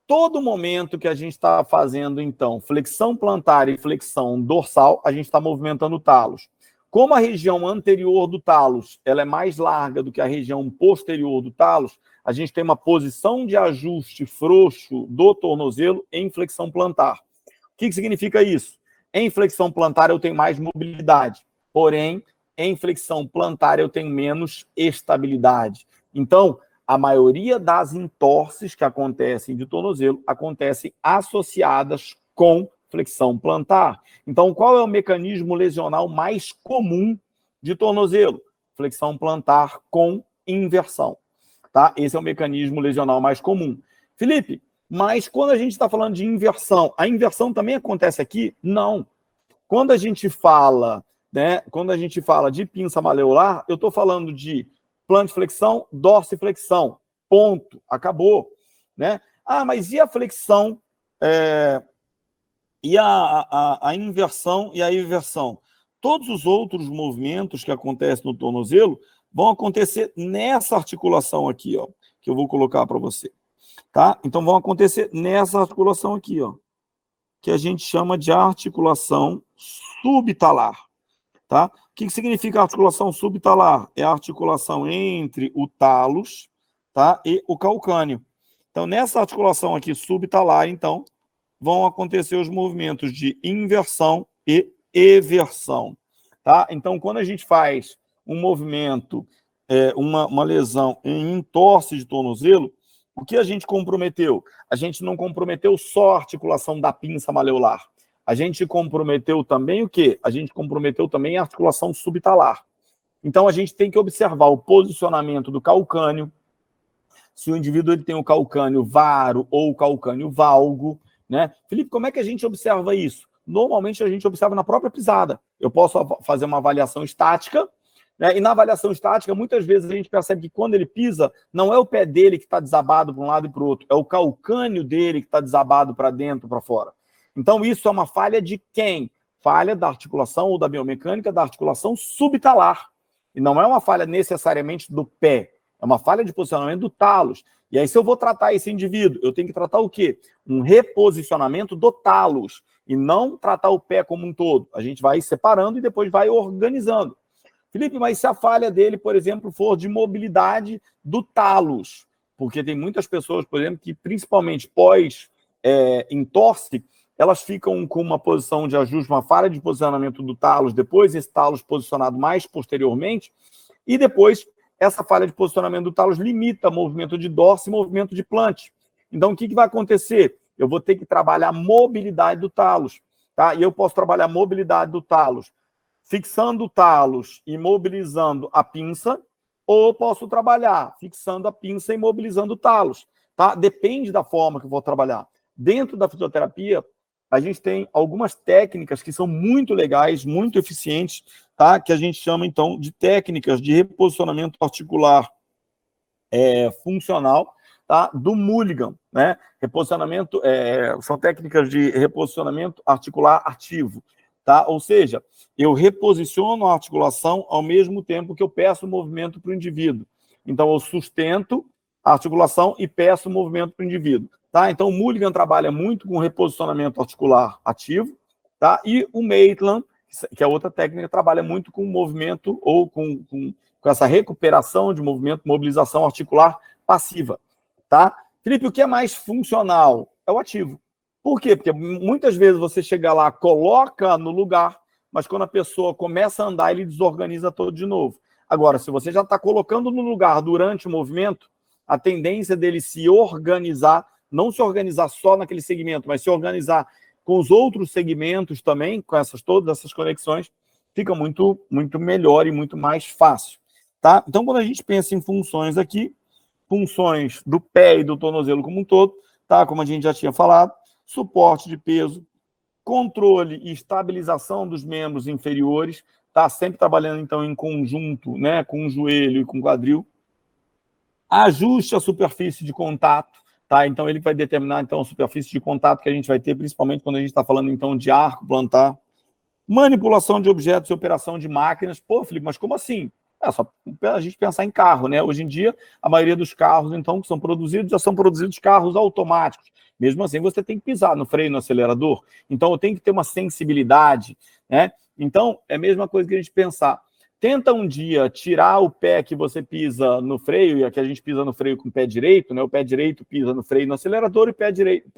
todo momento que a gente está fazendo, então, flexão plantar e flexão dorsal, a gente está movimentando o talos. Como a região anterior do talos ela é mais larga do que a região posterior do talos, a gente tem uma posição de ajuste frouxo do tornozelo em flexão plantar. O que significa isso? Em flexão plantar eu tenho mais mobilidade, porém, em flexão plantar eu tenho menos estabilidade. Então, a maioria das entorses que acontecem de tornozelo acontecem associadas com flexão plantar. Então, qual é o mecanismo lesional mais comum de tornozelo? Flexão plantar com inversão. Tá? Esse é o mecanismo lesional mais comum. Felipe, mas quando a gente está falando de inversão, a inversão também acontece aqui? Não. Quando a gente fala, né, quando a gente fala de pinça maleolar, eu estou falando de plantiflexão, dorsiflexão. Ponto. Acabou. Né? Ah, mas e a flexão? E a inversão e a inversão? Todos os outros movimentos que acontecem no tornozelo vão acontecer nessa articulação aqui, ó, que eu vou colocar para você. Tá? Então, vão acontecer nessa articulação aqui, ó, que a gente chama de articulação subtalar. Tá? O que significa articulação subtalar? É a articulação entre o talos, tá, e o calcâneo. Então, nessa articulação aqui subtalar, então, vão acontecer os movimentos de inversão e eversão. Tá? Então, quando a gente faz um movimento, uma lesão em entorse de tornozelo, o que a gente comprometeu? A gente não comprometeu só a articulação da pinça maleolar. A gente comprometeu também o quê? A gente comprometeu também a articulação subtalar. Então, a gente tem que observar o posicionamento do calcâneo, se o indivíduo ele tem o calcânio varo ou o calcânio valgo, né? Felipe, como é que a gente observa isso? Normalmente, a gente observa na própria pisada. Eu posso fazer uma avaliação estática, né? E na avaliação estática, muitas vezes a gente percebe que quando ele pisa, não é o pé dele que está desabado para um lado e para o outro, é o calcânio dele que está desabado para dentro, para fora. Então, isso é uma falha de quem? Falha da articulação ou da biomecânica da articulação subtalar. E não é uma falha necessariamente do pé, é uma falha de posicionamento do talos. E aí, se eu vou tratar esse indivíduo, eu tenho que tratar o quê? Um reposicionamento do talos, e não tratar o pé como um todo. A gente vai separando e depois vai organizando. Felipe, mas se a falha dele, por exemplo, for de mobilidade do talos, porque tem muitas pessoas, por exemplo, que principalmente pós-entorse, elas ficam com uma posição de ajuste, uma falha de posicionamento do talos, depois esse talos posicionado mais posteriormente, e depois essa falha de posicionamento do talos limita movimento de dorso e movimento de plante. Então, o que vai acontecer? Eu vou ter que trabalhar a mobilidade do talos, tá? E eu posso trabalhar a mobilidade do talos fixando o talos e mobilizando a pinça, ou posso trabalhar fixando a pinça e mobilizando o talos, tá? Depende da forma que eu vou trabalhar. Dentro da fisioterapia, a gente tem algumas técnicas que são muito legais, muito eficientes, tá? Que a gente chama, então, de técnicas de reposicionamento articular funcional, tá? Do Mulligan, né? Reposicionamento, são técnicas de reposicionamento articular ativo, tá? Ou seja, eu reposiciono a articulação ao mesmo tempo que eu peço o movimento para o indivíduo. Então, eu sustento a articulação e peço o movimento para o indivíduo. Tá? Então, o Mulligan trabalha muito com reposicionamento articular ativo, tá? E o Maitland, que é outra técnica, trabalha muito com movimento ou com essa recuperação de movimento, mobilização articular passiva. Tá? Felipe, o que é mais funcional? É o ativo. Por quê? Porque muitas vezes você chega lá, coloca no lugar, mas quando a pessoa começa a andar, ele desorganiza todo de novo. Agora, se você já está colocando no lugar durante o movimento, a tendência dele se organizar, não se organizar só naquele segmento, mas se organizar com os outros segmentos também, com todas essas conexões, fica muito, muito melhor e muito mais fácil. Tá? Então, quando a gente pensa em funções aqui, funções do pé e do tornozelo como um todo, tá? Como a gente já tinha falado, suporte de peso, controle e estabilização dos membros inferiores, tá? Sempre trabalhando, então, em conjunto, né? Com o joelho e com o quadril. Ajuste a superfície de contato, tá? Então, ele vai determinar, então, a superfície de contato que a gente vai ter, principalmente quando a gente está falando, então, de arco plantar. Manipulação de objetos e operação de máquinas. Pô, Felipe, mas como assim? É só a gente pensar em carro, né? Hoje em dia, a maioria dos carros, então, que são produzidos, já são produzidos carros automáticos. Mesmo assim, você tem que pisar no freio, no acelerador. Então, eu tenho que ter uma sensibilidade, né? Então, é a mesma coisa que a gente pensar. Tenta um dia tirar o pé que você pisa no freio, e aqui a gente pisa no freio com o pé direito, né? O pé direito pisa no freio e no acelerador, e o pé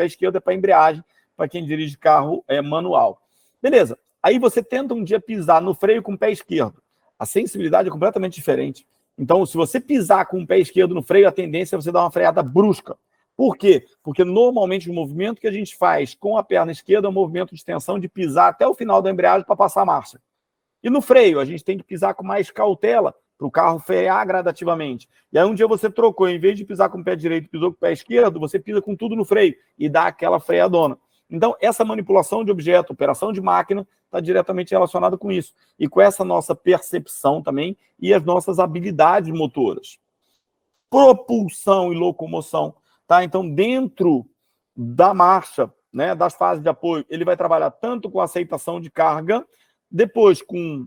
esquerdo é para embreagem, para quem dirige carro manual. Beleza. Aí você tenta um dia pisar no freio com o pé esquerdo. A sensibilidade é completamente diferente. Então, se você pisar com o pé esquerdo no freio, a tendência é você dar uma freada brusca. Por quê? Porque normalmente o movimento que a gente faz com a perna esquerda é um movimento de extensão de pisar até o final da embreagem para passar a marcha. E no freio, a gente tem que pisar com mais cautela para o carro frear gradativamente. E aí um dia você trocou, em vez de pisar com o pé direito, pisou com o pé esquerdo, você pisa com tudo no freio e dá aquela freadona. Então, essa manipulação de objeto, operação de máquina, está diretamente relacionada com isso. E com essa nossa percepção também e as nossas habilidades motoras. Propulsão e locomoção. Tá? Então, dentro da marcha, né, das fases de apoio, ele vai trabalhar tanto com aceitação de carga, depois com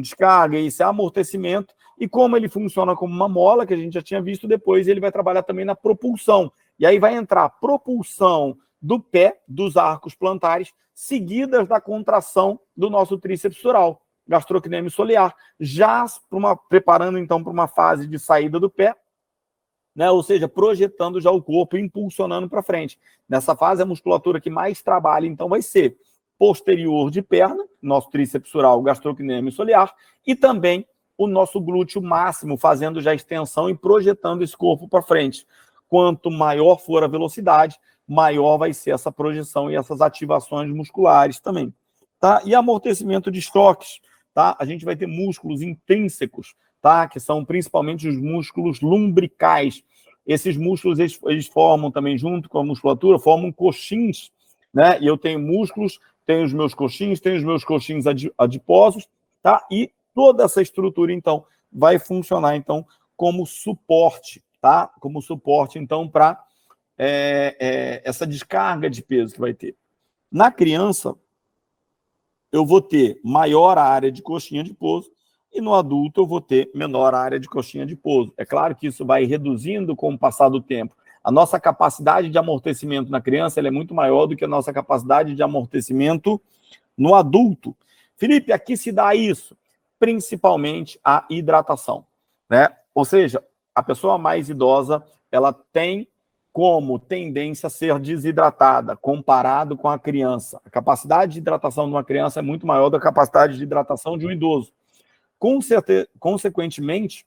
descarga, esse amortecimento, e como ele funciona como uma mola, que a gente já tinha visto, depois ele vai trabalhar também na propulsão. E aí vai entrar a propulsão do pé, dos arcos plantares, seguidas da contração do nosso tríceps sural, gastrocnêmio solear, já preparando então para uma fase de saída do pé, né? Ou seja, projetando já o corpo, impulsionando para frente. Nessa fase, a musculatura que mais trabalha, então, vai ser posterior de perna, nosso tríceps sural, gastrocnêmio solear, e também o nosso glúteo máximo, fazendo já extensão e projetando esse corpo para frente. Quanto maior for a velocidade, maior vai ser essa projeção e essas ativações musculares também. Tá? E amortecimento de choques, tá? A gente vai ter músculos intrínsecos, tá? Que são principalmente os músculos lumbricais. Esses músculos, eles formam também, junto com a musculatura, formam coxins, né? E eu tenho músculos, tenho os meus coxins, tenho os meus coxins adiposos, tá? E toda essa estrutura, então, vai funcionar, então, como suporte, tá? Como suporte, então, para essa descarga de peso que vai ter. Na criança, eu vou ter maior área de coxinha de pouso e no adulto eu vou ter menor área de coxinha de pouso. É claro que isso vai reduzindo com o passar do tempo. A nossa capacidade de amortecimento na criança ela é muito maior do que a nossa capacidade de amortecimento no adulto. Felipe, aqui se dá isso, principalmente a hidratação, né? Ou seja, a pessoa mais idosa, ela tem como tendência a ser desidratada, comparado com a criança. A capacidade de hidratação de uma criança é muito maior do que a capacidade de hidratação de um idoso. Consequentemente,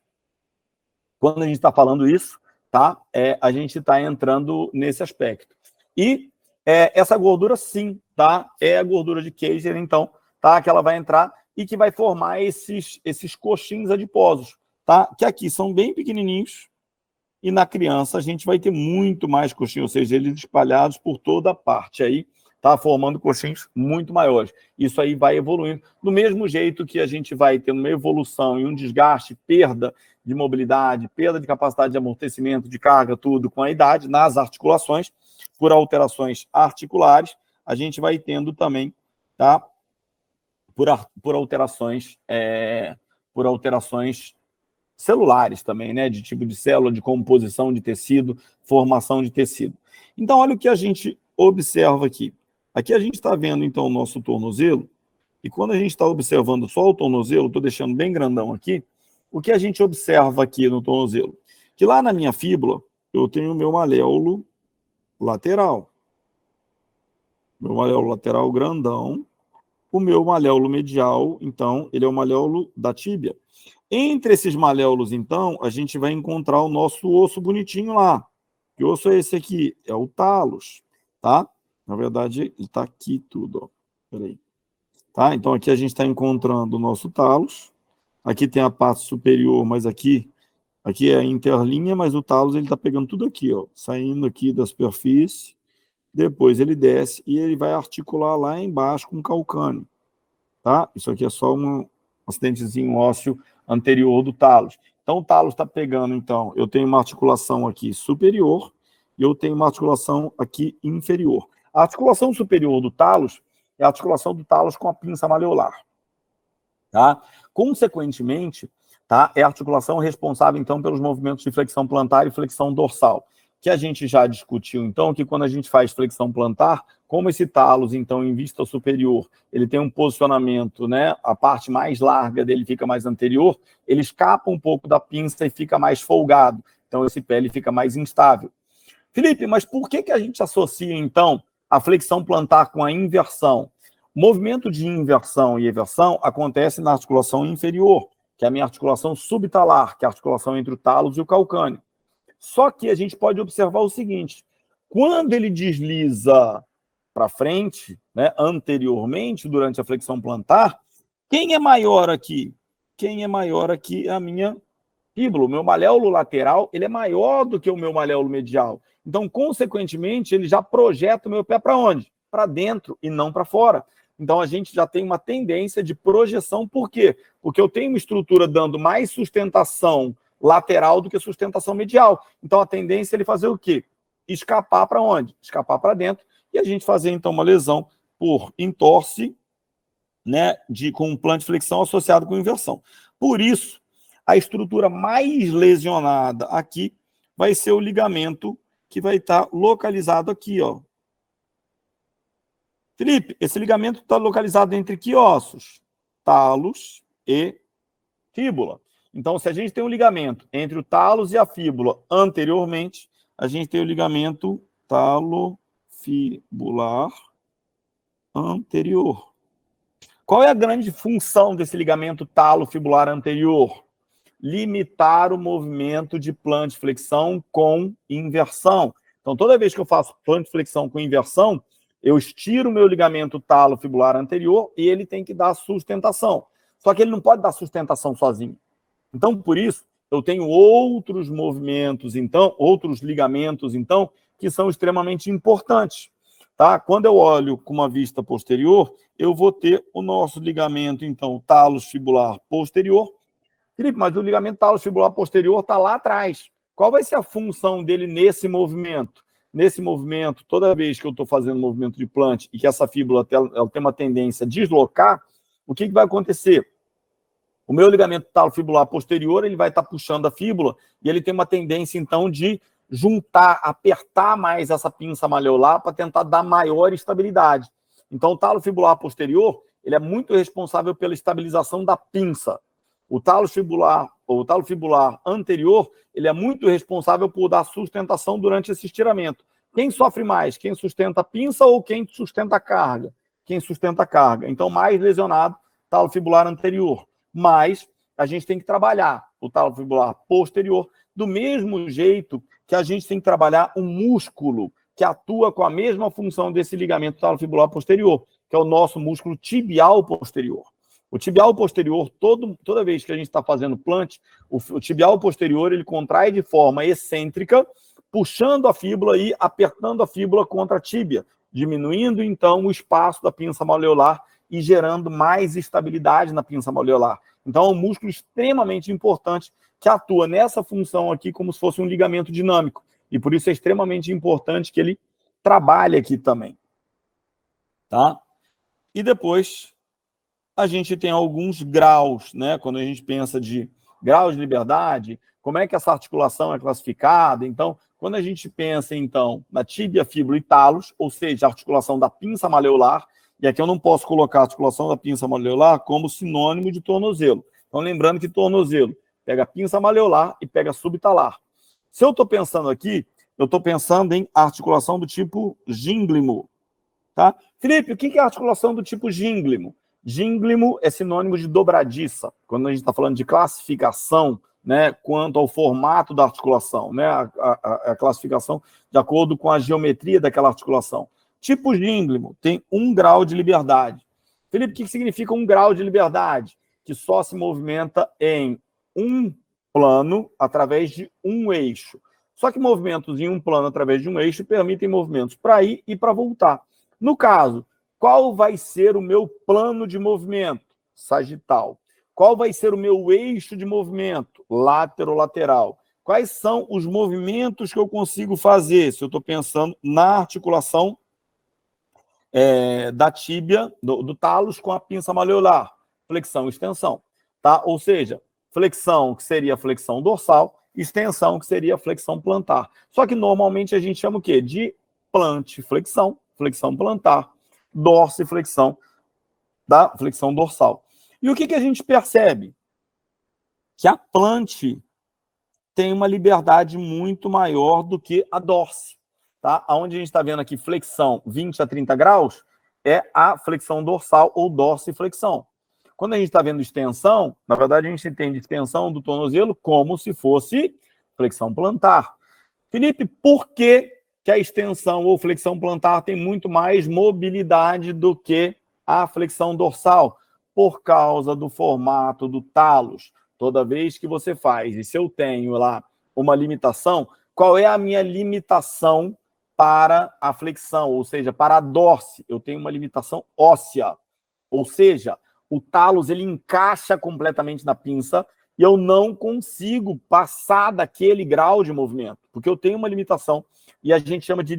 quando a gente está falando isso, tá? A gente está entrando nesse aspecto. E essa gordura, sim, tá? É a gordura de Kegel, então, tá? Que ela vai entrar e que vai formar esses coxins adiposos, tá? Que aqui são bem pequenininhos, e na criança a gente vai ter muito mais coxinhos, ou seja, eles espalhados por toda a parte aí, tá? Formando coxins muito maiores. Isso aí vai evoluindo. Do mesmo jeito que a gente vai ter uma evolução e um desgaste, perda de mobilidade, perda de capacidade de amortecimento, de carga, tudo com a idade, nas articulações, por alterações articulares, a gente vai tendo também, tá? Por alterações celulares também, né? De tipo de célula, de composição de tecido, formação de tecido. Então, olha o que a gente observa aqui. Aqui a gente está vendo, então, o nosso tornozelo, e quando a gente está observando só o tornozelo, estou deixando bem grandão aqui, o que a gente observa aqui no tornozelo? Que lá na minha fíbula, eu tenho o meu maléolo lateral. Meu maléolo lateral grandão. O meu maléolo medial, então, ele é o maléolo da tíbia. Entre esses maléolos, então, a gente vai encontrar o nosso osso bonitinho lá. Que osso é esse aqui? É o talos, tá? Na verdade, ele está aqui tudo, ó. Peraí. Tá? Então, aqui a gente está encontrando o nosso talos. Aqui tem a parte superior, mas aqui é a interlinha, mas o talos ele está pegando tudo aqui, ó, saindo aqui da superfície. Depois ele desce e ele vai articular lá embaixo com o calcâneo, tá? Isso aqui é só um acidentezinho ósseo anterior do talos. Então, o talos está pegando, então, eu tenho uma articulação aqui superior e eu tenho uma articulação aqui inferior. A articulação superior do talos é a articulação do talos com a pinça maleolar, tá? Consequentemente, tá? É a articulação responsável, então, pelos movimentos de flexão plantar e flexão dorsal, que a gente já discutiu, então, que quando a gente faz flexão plantar, como esse talos, então, em vista superior, ele tem um posicionamento, né? A parte mais larga dele fica mais anterior, ele escapa um pouco da pinça e fica mais folgado. Então, esse pé ele fica mais instável. Felipe, mas por que a gente associa, então, a flexão plantar com a inversão? Movimento de inversão e eversão acontece na articulação inferior, que é a minha articulação subtalar, que é a articulação entre o talos e o calcâneo. Só que a gente pode observar o seguinte, quando ele desliza para frente, né, anteriormente, durante a flexão plantar, quem é maior aqui? Quem é maior aqui é a minha fíbula. O meu maléolo lateral ele é maior do que o meu maléolo medial. Então, consequentemente, ele já projeta o meu pé para onde? Para dentro e não para fora. Então, a gente já tem uma tendência de projeção. Por quê? Porque eu tenho uma estrutura dando mais sustentação lateral do que sustentação medial. Então, a tendência é ele fazer o quê? Escapar para onde? Escapar para dentro. E a gente fazer, então, uma lesão por entorse, né, com plantiflexão associado com inversão. Por isso, a estrutura mais lesionada aqui vai ser o ligamento que vai estar localizado aqui, ó. Felipe, esse ligamento está localizado entre que ossos? Talos e fíbula. Então, se a gente tem um ligamento entre o talos e a fíbula anteriormente, a gente tem o ligamento talofibular anterior. Qual é a grande função desse ligamento talofibular anterior? Limitar o movimento de plantiflexão com inversão. Então, toda vez que eu faço plantiflexão com inversão, eu estiro o meu ligamento talofibular anterior e ele tem que dar sustentação. Só que ele não pode dar sustentação sozinho. Então, por isso, eu tenho outros movimentos, então, outros ligamentos, então, que são extremamente importantes. Tá? Quando eu olho com uma vista posterior, eu vou ter o nosso ligamento, então, talos fibular posterior. Felipe, mas o ligamento talos fibular posterior está lá atrás. Qual vai ser a função dele nesse movimento? Nesse movimento, toda vez que eu estou fazendo movimento de plant e que essa fíbula ela tem uma tendência a deslocar, o que vai acontecer? O meu ligamento talofibular posterior ele vai estar puxando a fíbula e ele tem uma tendência, então, de juntar, apertar mais essa pinça malleolar para tentar dar maior estabilidade. Então, o talofibular posterior ele é muito responsável pela estabilização da pinça. O talofibular anterior ele é muito responsável por dar sustentação durante esse estiramento. Quem sofre mais? Quem sustenta a pinça ou quem sustenta a carga? Quem sustenta a carga. Então, mais lesionado, talofibular anterior. Mas a gente tem que trabalhar o talofibular posterior do mesmo jeito que a gente tem que trabalhar um músculo que atua com a mesma função desse ligamento talofibular posterior, que é o nosso músculo tibial posterior. O tibial posterior, toda vez que a gente está fazendo plant, o tibial posterior ele contrai de forma excêntrica, puxando a fíbula e apertando a fíbula contra a tíbia, diminuindo então o espaço da pinça malleolar e gerando mais estabilidade na pinça malleolar. Então é um músculo extremamente importante que atua nessa função aqui como se fosse um ligamento dinâmico. E por isso é extremamente importante que ele trabalhe aqui também. Tá? E depois a gente tem alguns graus, né? Quando a gente pensa de graus de liberdade, como é que essa articulação é classificada. Então, quando a gente pensa, então, na tíbia, fíbula e talos, ou seja, a articulação da pinça malleolar, e aqui eu não posso colocar a articulação da pinça malleolar como sinônimo de tornozelo. Então, lembrando que tornozelo pega a pinça malleolar e pega a subtalar. Se eu estou pensando aqui, eu estou pensando em articulação do tipo gínglimo. Tá? Felipe, o que é a articulação do tipo gínglimo? Gínglimo é sinônimo de dobradiça, quando a gente está falando de classificação, né, quanto ao formato da articulação, né, a classificação de acordo com a geometria daquela articulação. Tipo gínglimo tem 1 grau de liberdade. Felipe, o que significa 1 grau de liberdade? Que só se movimenta em um plano através de um eixo. Só que movimentos em um plano através de um eixo permitem movimentos para ir e para voltar. No caso, qual vai ser o meu plano de movimento? Sagital. Qual vai ser o meu eixo de movimento? Lateral. Quais são os movimentos que eu consigo fazer? Se eu estou pensando na articulação da tíbia, do talos com a pinça malleolar. Flexão e extensão. Tá? Ou seja, flexão, que seria a flexão dorsal, extensão, que seria a flexão plantar. Só que normalmente a gente chama o quê? De plantiflexão, flexão plantar, dorsiflexão da flexão dorsal. E o que a gente percebe? Que a plant tem uma liberdade muito maior do que a dorse. Tá? Onde a gente está vendo aqui flexão 20 a 30 graus, é a flexão dorsal ou dorsiflexão. Quando a gente está vendo extensão, na verdade a gente entende extensão do tornozelo como se fosse flexão plantar. Felipe, por que a extensão ou flexão plantar tem muito mais mobilidade do que a flexão dorsal? Por causa do formato do talos. Toda vez que você faz, e se eu tenho lá uma limitação, qual é a minha limitação para a flexão, ou seja, para a dorse? Eu tenho uma limitação óssea, ou seja, o talos ele encaixa completamente na pinça e eu não consigo passar daquele grau de movimento, porque eu tenho uma limitação e a gente chama de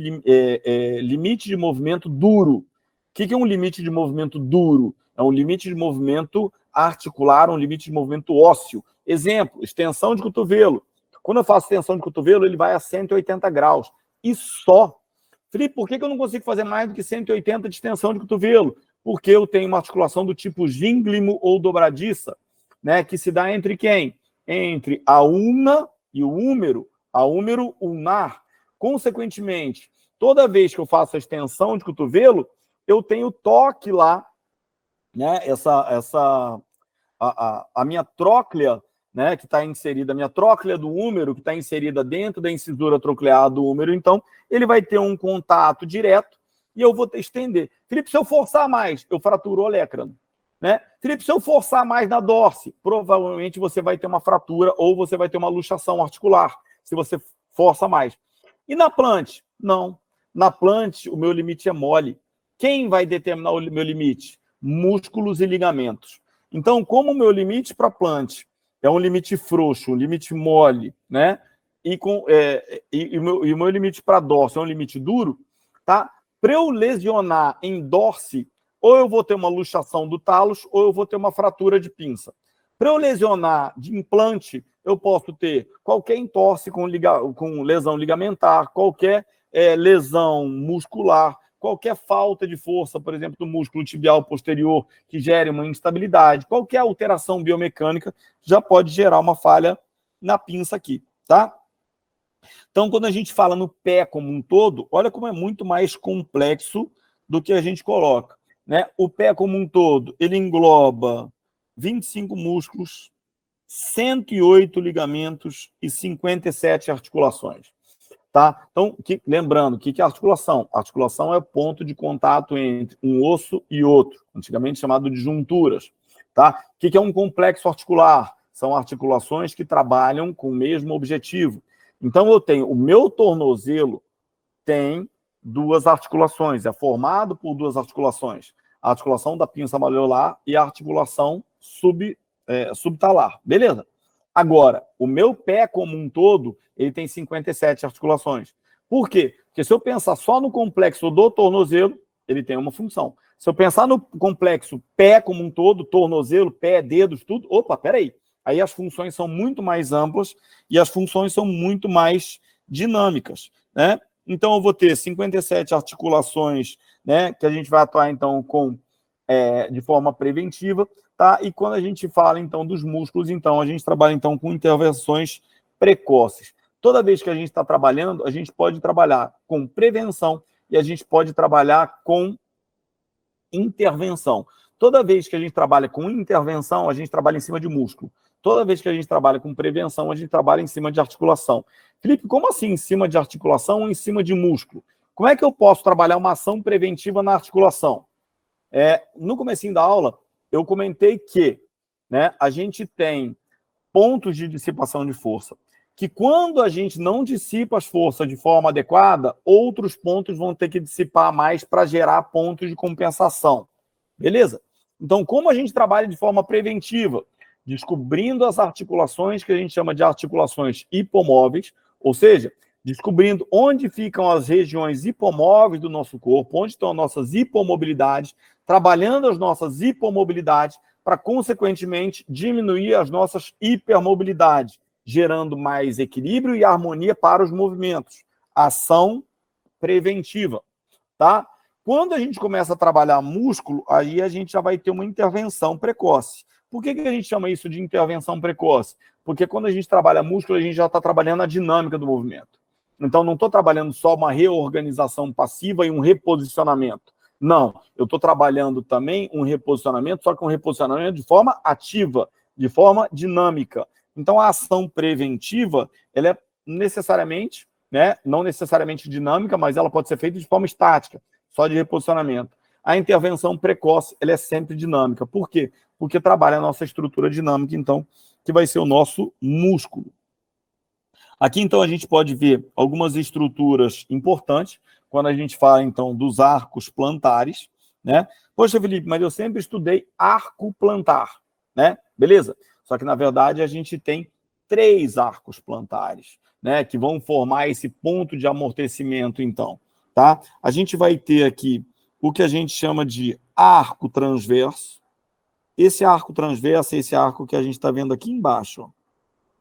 limite de movimento duro. O que é um limite de movimento duro? É um limite de movimento articular, um limite de movimento ósseo. Exemplo, extensão de cotovelo. Quando eu faço extensão de cotovelo, ele vai a 180 graus. E só. Felipe, por que eu não consigo fazer mais do que 180 de extensão de cotovelo? Porque eu tenho uma articulação do tipo gínglimo ou dobradiça, né, que se dá entre quem? Entre a ulna e o húmero ulnar. Consequentemente, toda vez que eu faço a extensão de cotovelo, eu tenho toque lá, né, a minha tróclea, né, que está inserida, a minha tróclea do húmero, que está inserida dentro da incisura troclear do húmero, então, ele vai ter um contato direto e eu vou estender. Felipe, se eu forçar mais, eu fraturo o olecrano. Né? Felipe, se eu forçar mais na dorse, provavelmente você vai ter uma fratura ou você vai ter uma luxação articular, se você força mais. E na plant? Não. Na plant, o meu limite é mole. Quem vai determinar o meu limite? Músculos e ligamentos. Então, como o meu limite para plant é um limite frouxo, um limite mole, né? E o meu limite para dorse é um limite duro, tá? Para eu lesionar em dorse, ou eu vou ter uma luxação do talos, ou eu vou ter uma fratura de pinça. Para eu lesionar de implante, eu posso ter qualquer entorse com lesão ligamentar, qualquer lesão muscular, qualquer falta de força, por exemplo, do músculo tibial posterior, que gere uma instabilidade, qualquer alteração biomecânica já pode gerar uma falha na pinça aqui, tá? Então, quando a gente fala no pé como um todo, olha como é muito mais complexo do que a gente coloca. Né? O pé como um todo, ele engloba 25 músculos, 108 ligamentos e 57 articulações. Tá? Então, lembrando, o que é articulação? Articulação é o ponto de contato entre um osso e outro, antigamente chamado de junturas. Tá? O que é um complexo articular? São articulações que trabalham com o mesmo objetivo. Então, eu tenho o meu tornozelo tem duas articulações, é formado por duas articulações. A articulação da pinça malleolar e a articulação subtalar. Beleza? Agora, o meu pé como um todo, ele tem 57 articulações. Por quê? Porque se eu pensar só no complexo do tornozelo, ele tem uma função. Se eu pensar no complexo pé como um todo, tornozelo, pé, dedos, tudo, opa, peraí. Aí as funções são muito mais amplas e as funções são muito mais dinâmicas, né? Então, eu vou ter 57 articulações, né, que a gente vai atuar, então, de forma preventiva, tá? E quando a gente fala, então, dos músculos, então, a gente trabalha, então, com intervenções precoces. Toda vez que a gente está trabalhando, a gente pode trabalhar com prevenção e a gente pode trabalhar com intervenção. Toda vez que a gente trabalha com intervenção, a gente trabalha em cima de músculo. Toda vez que a gente trabalha com prevenção, a gente trabalha em cima de articulação. Felipe, como assim em cima de articulação ou em cima de músculo? Como é que eu posso trabalhar uma ação preventiva na articulação? No comecinho da aula, eu comentei que, né, a gente tem pontos de dissipação de força, que quando a gente não dissipa as forças de forma adequada, outros pontos vão ter que dissipar mais para gerar pontos de compensação. Beleza? Então, como a gente trabalha de forma preventiva? Descobrindo as articulações que a gente chama de articulações hipomóveis, ou seja, descobrindo onde ficam as regiões hipomóveis do nosso corpo, onde estão as nossas hipomobilidades, trabalhando as nossas hipomobilidades para, consequentemente, diminuir as nossas hipermobilidades, gerando mais equilíbrio e harmonia para os movimentos. Ação preventiva, tá? Quando a gente começa a trabalhar músculo, aí a gente já vai ter uma intervenção precoce. Por que a gente chama isso de intervenção precoce? Porque quando a gente trabalha músculo, a gente já está trabalhando a dinâmica do movimento. Então, não estou trabalhando só uma reorganização passiva e um reposicionamento. Não, eu estou trabalhando também um reposicionamento, só que um reposicionamento de forma ativa, de forma dinâmica. Então, a ação preventiva, ela é necessariamente, né, não necessariamente dinâmica, mas ela pode ser feita de forma estática, só de reposicionamento. A intervenção precoce, ela é sempre dinâmica. Por quê? Porque trabalha a nossa estrutura dinâmica, então, que vai ser o nosso músculo. Aqui, então, a gente pode ver algumas estruturas importantes, quando a gente fala, então, dos arcos plantares, né? Poxa, Felipe, mas eu sempre estudei arco plantar, né? Beleza? Só que, na verdade, a gente tem 3 arcos plantares, né? Que vão formar esse ponto de amortecimento, então, tá? A gente vai ter aqui o que a gente chama de arco transverso. Esse arco transverso é esse arco que a gente está vendo aqui embaixo, ó,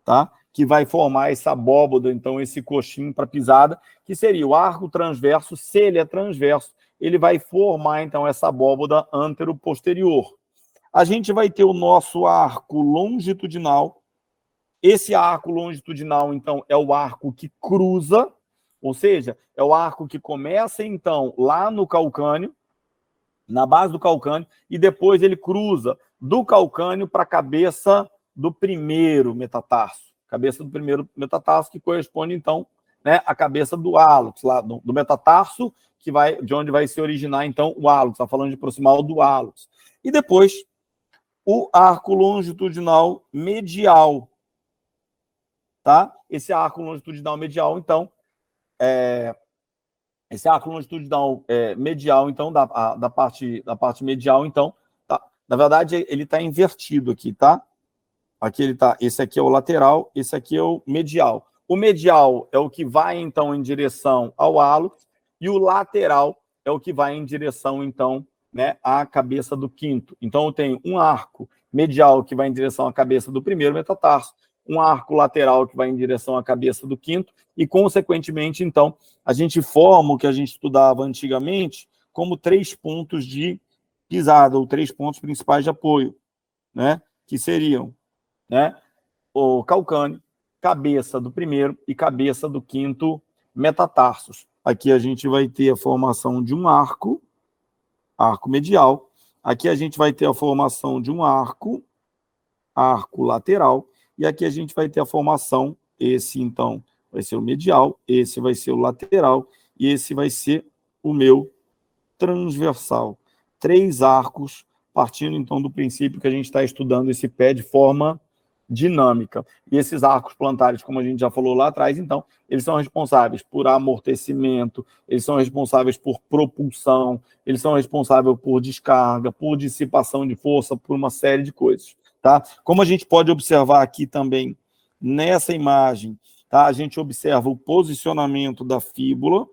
tá? Que vai formar essa abóboda, então, esse coxim para pisada, que seria o arco transverso. Se ele é transverso, ele vai formar, então, essa abóboda antero-posterior. A gente vai ter o nosso arco longitudinal. Esse arco longitudinal, então, é o arco que cruza, ou seja, é o arco que começa, então, lá no calcâneo, na base do calcâneo, e depois ele cruza do calcâneo para a cabeça do primeiro metatarso. Cabeça do primeiro metatarso, que corresponde, então, né, à cabeça do hálux, lá do metatarso, que vai, de onde vai se originar, então, o hálux. Está falando de proximal do hálux. E depois, o arco longitudinal medial. Tá? Esse arco longitudinal medial, então, esse arco longitudinal medial, então, da parte medial, então, tá? Na verdade, ele está invertido aqui, tá? Aqui ele tá, esse aqui é o lateral, esse aqui é o medial. O medial é o que vai, então, em direção ao hálux, e o lateral é o que vai em direção, então, né, à cabeça do quinto. Então, eu tenho um arco medial que vai em direção à cabeça do primeiro metatarso, um arco lateral que vai em direção à cabeça do quinto, e, consequentemente, então, a gente forma o que a gente estudava antigamente como 3 pontos de pisada, ou 3 pontos principais de apoio, né, que seriam, né, o calcâneo, cabeça do primeiro e cabeça do quinto metatarsos. Aqui a gente vai ter a formação de um arco medial. Aqui a gente vai ter a formação de um arco lateral. E aqui a gente vai ter a formação, esse então vai ser o medial, esse vai ser o lateral e esse vai ser o meu transversal. 3 arcos, partindo então do princípio que a gente está estudando esse pé de forma dinâmica. E esses arcos plantares, como a gente já falou lá atrás, então, eles são responsáveis por amortecimento, eles são responsáveis por propulsão, eles são responsáveis por descarga, por dissipação de força, por uma série de coisas, tá? Como a gente pode observar aqui também nessa imagem, tá? A gente observa o posicionamento da fíbula,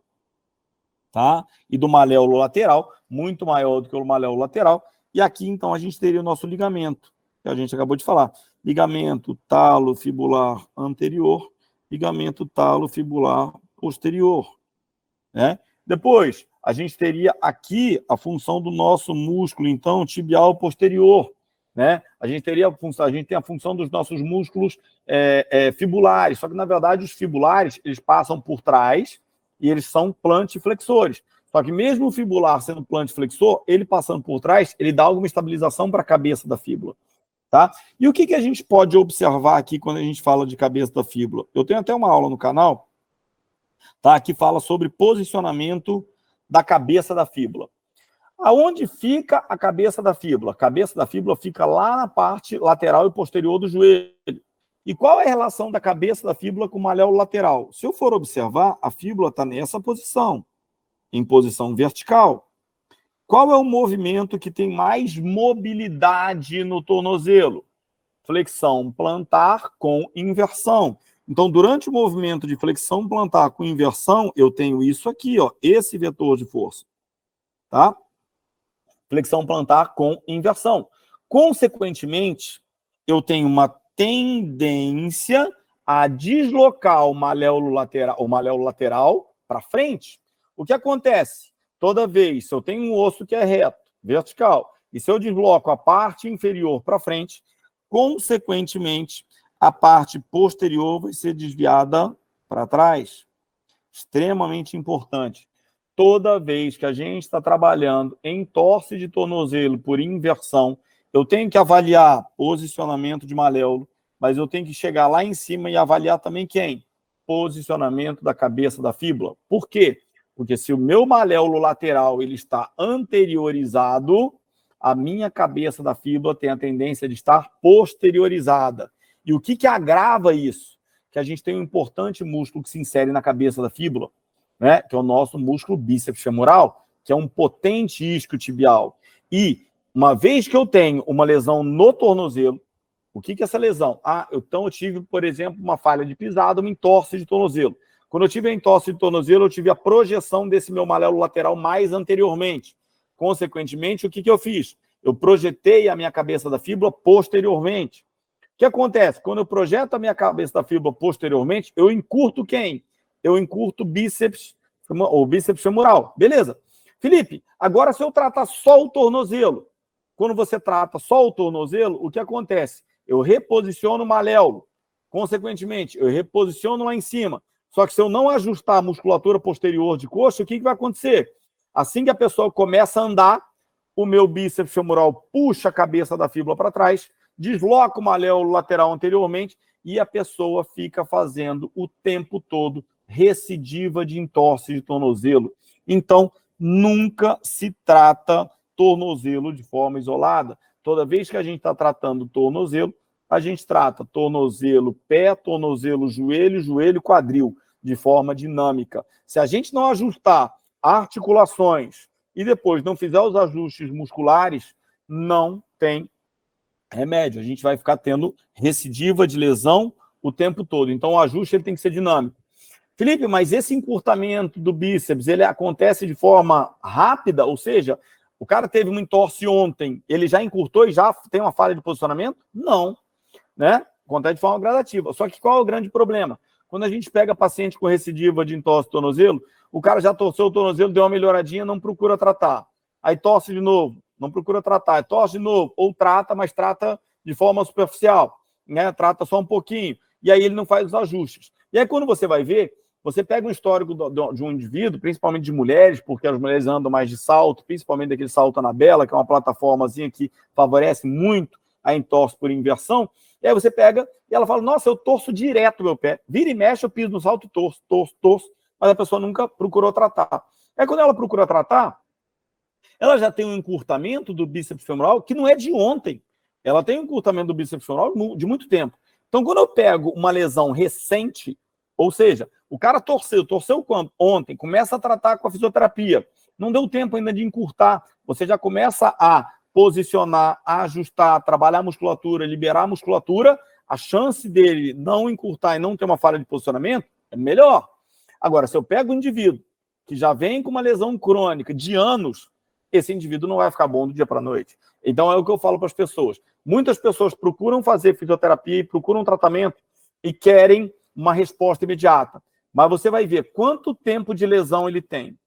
tá? E do maléolo lateral, muito maior do que o maléolo lateral. E aqui, então, a gente teria o nosso ligamento, que a gente acabou de falar. Ligamento talo-fibular anterior, ligamento talo-fibular posterior, né? Depois, a gente teria aqui a função do nosso músculo, então, tibial posterior, né? A gente tem a função dos nossos músculos fibulares, só que, na verdade, os fibulares, eles passam por trás e eles são plantiflexores. Só que mesmo o fibular sendo plantiflexor, ele passando por trás, ele dá alguma estabilização para a cabeça da fíbula. Tá? E o que a gente pode observar aqui quando a gente fala de cabeça da fíbula? Eu tenho até uma aula no canal, tá, que fala sobre posicionamento da cabeça da fíbula. Aonde fica a cabeça da fíbula? A cabeça da fíbula fica lá na parte lateral e posterior do joelho. E qual é a relação da cabeça da fíbula com o maléolo lateral? Se eu for observar, a fíbula está nessa posição, em posição vertical. Qual é o movimento que tem mais mobilidade no tornozelo? Flexão plantar com inversão. Então, durante o movimento de flexão plantar com inversão, eu tenho isso aqui, ó, esse vetor de força. Tá? Flexão plantar com inversão. Consequentemente, eu tenho uma tendência a deslocar o maléolo lateral para frente. O que acontece? Toda vez, se eu tenho um osso que é reto, vertical, e se eu desloco a parte inferior para frente, consequentemente, a parte posterior vai ser desviada para trás. Extremamente importante. toda vez que a gente está trabalhando em torce de tornozelo por inversão, eu tenho que avaliar posicionamento de maléolo, mas eu tenho que chegar lá em cima e avaliar também quem? Posicionamento da cabeça da fíbula. Por quê? Porque se o meu maléolo lateral ele está anteriorizado, a minha cabeça da fíbula tem a tendência de estar posteriorizada. E o que agrava isso? Que a gente tem um importante músculo que se insere na cabeça da fíbula, né? Que é o nosso músculo bíceps femoral, que é um potente isquiotibial. E uma vez que eu tenho uma lesão no tornozelo, o que é essa lesão? Então eu tive, por exemplo, uma falha de pisada, uma entorse de tornozelo. Quando eu tive a entorse de tornozelo, eu tive a projeção desse meu maléolo lateral mais anteriormente. Consequentemente, o que eu fiz? Eu projetei a minha cabeça da fíbula posteriormente. O que acontece? Quando eu projeto a minha cabeça da fíbula posteriormente, eu encurto quem? Eu encurto o bíceps femoral. Beleza. Felipe, agora se eu tratar só o tornozelo, quando você trata só o tornozelo, o que acontece? Eu reposiciono o maléolo. Consequentemente, eu reposiciono lá em cima. Só que se eu não ajustar a musculatura posterior de coxa, o que vai acontecer? Assim que a pessoa começa a andar, o meu bíceps femoral puxa a cabeça da fíbula para trás, desloca o maléolo lateral anteriormente e a pessoa fica fazendo o tempo todo recidiva de entorse de tornozelo. Então, nunca se trata tornozelo de forma isolada. Toda vez que a gente está tratando tornozelo, a gente trata tornozelo, pé, tornozelo, joelho, joelho, quadril, de forma dinâmica. Se a gente não ajustar articulações e depois não fizer os ajustes musculares, não tem remédio. A gente vai ficar tendo recidiva de lesão o tempo todo. Então, o ajuste ele tem que ser dinâmico. Felipe, mas esse encurtamento do bíceps, ele acontece de forma rápida? Ou seja, o cara teve uma entorse ontem, ele já encurtou e já tem uma falha de posicionamento? Não, né? Acontece de forma gradativa. Só que qual é o grande problema? Quando a gente pega paciente com recidiva de entorse do tornozelo, o cara já torceu o tornozelo, deu uma melhoradinha, não procura tratar. Aí torce de novo, não procura tratar. Aí torce de novo, ou trata, mas trata de forma superficial, né? Trata só um pouquinho. E aí ele não faz os ajustes. E aí quando você vai ver, você pega um histórico de um indivíduo, principalmente de mulheres, porque as mulheres andam mais de salto, principalmente daquele salto Anabela, que é uma plataformazinha que favorece muito a entorse por inversão. E aí você pega e ela fala, nossa, eu torço direto meu pé. Vira e mexe, eu piso no salto, torço. Mas a pessoa nunca procurou tratar. Aí quando ela procura tratar, ela já tem um encurtamento do bíceps femoral que não é de ontem. Ela tem um encurtamento do bíceps femoral de muito tempo. Então, quando eu pego uma lesão recente, ou seja, o cara torceu quando? Ontem, começa a tratar com a fisioterapia. Não deu tempo ainda de encurtar. Você já começa a posicionar, a ajustar, trabalhar a musculatura, liberar a musculatura, a chance dele não encurtar e não ter uma falha de posicionamento é melhor. Agora, se eu pego um indivíduo que já vem com uma lesão crônica de anos, esse indivíduo não vai ficar bom do dia para a noite. Então, é o que eu falo para as pessoas. Muitas pessoas procuram fazer fisioterapia e procuram tratamento e querem uma resposta imediata. Mas você vai ver quanto tempo de lesão ele tem.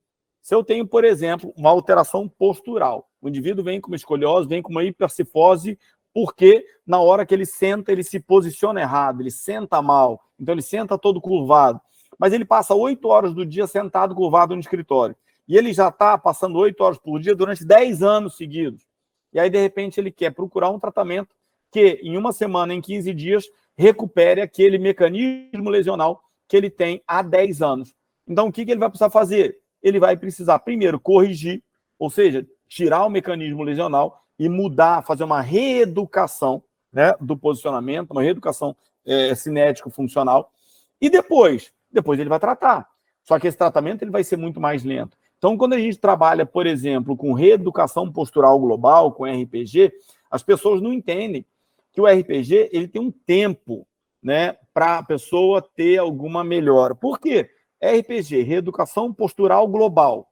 Se eu tenho, por exemplo, uma alteração postural, o indivíduo vem com uma escoliose, vem com uma hipercifose, porque na hora que ele senta, ele se posiciona errado, ele senta mal, então ele senta todo curvado. Mas ele passa 8 horas do dia sentado curvado no escritório. E ele já está passando 8 horas por dia durante 10 anos seguidos. E aí, de repente, ele quer procurar um tratamento que, em uma semana, em 15 dias, recupere aquele mecanismo lesional que ele tem há 10 anos. Então, o que ele vai precisar fazer? Ele vai precisar, primeiro, corrigir, ou seja, tirar o mecanismo lesional e mudar, fazer uma reeducação, né, do posicionamento, uma reeducação cinético-funcional. E depois ele vai tratar. Só que esse tratamento ele vai ser muito mais lento. Então, quando a gente trabalha, por exemplo, com reeducação postural global, com RPG, as pessoas não entendem que o RPG ele tem um tempo, né, para a pessoa ter alguma melhora. Por quê? RPG, reeducação postural global.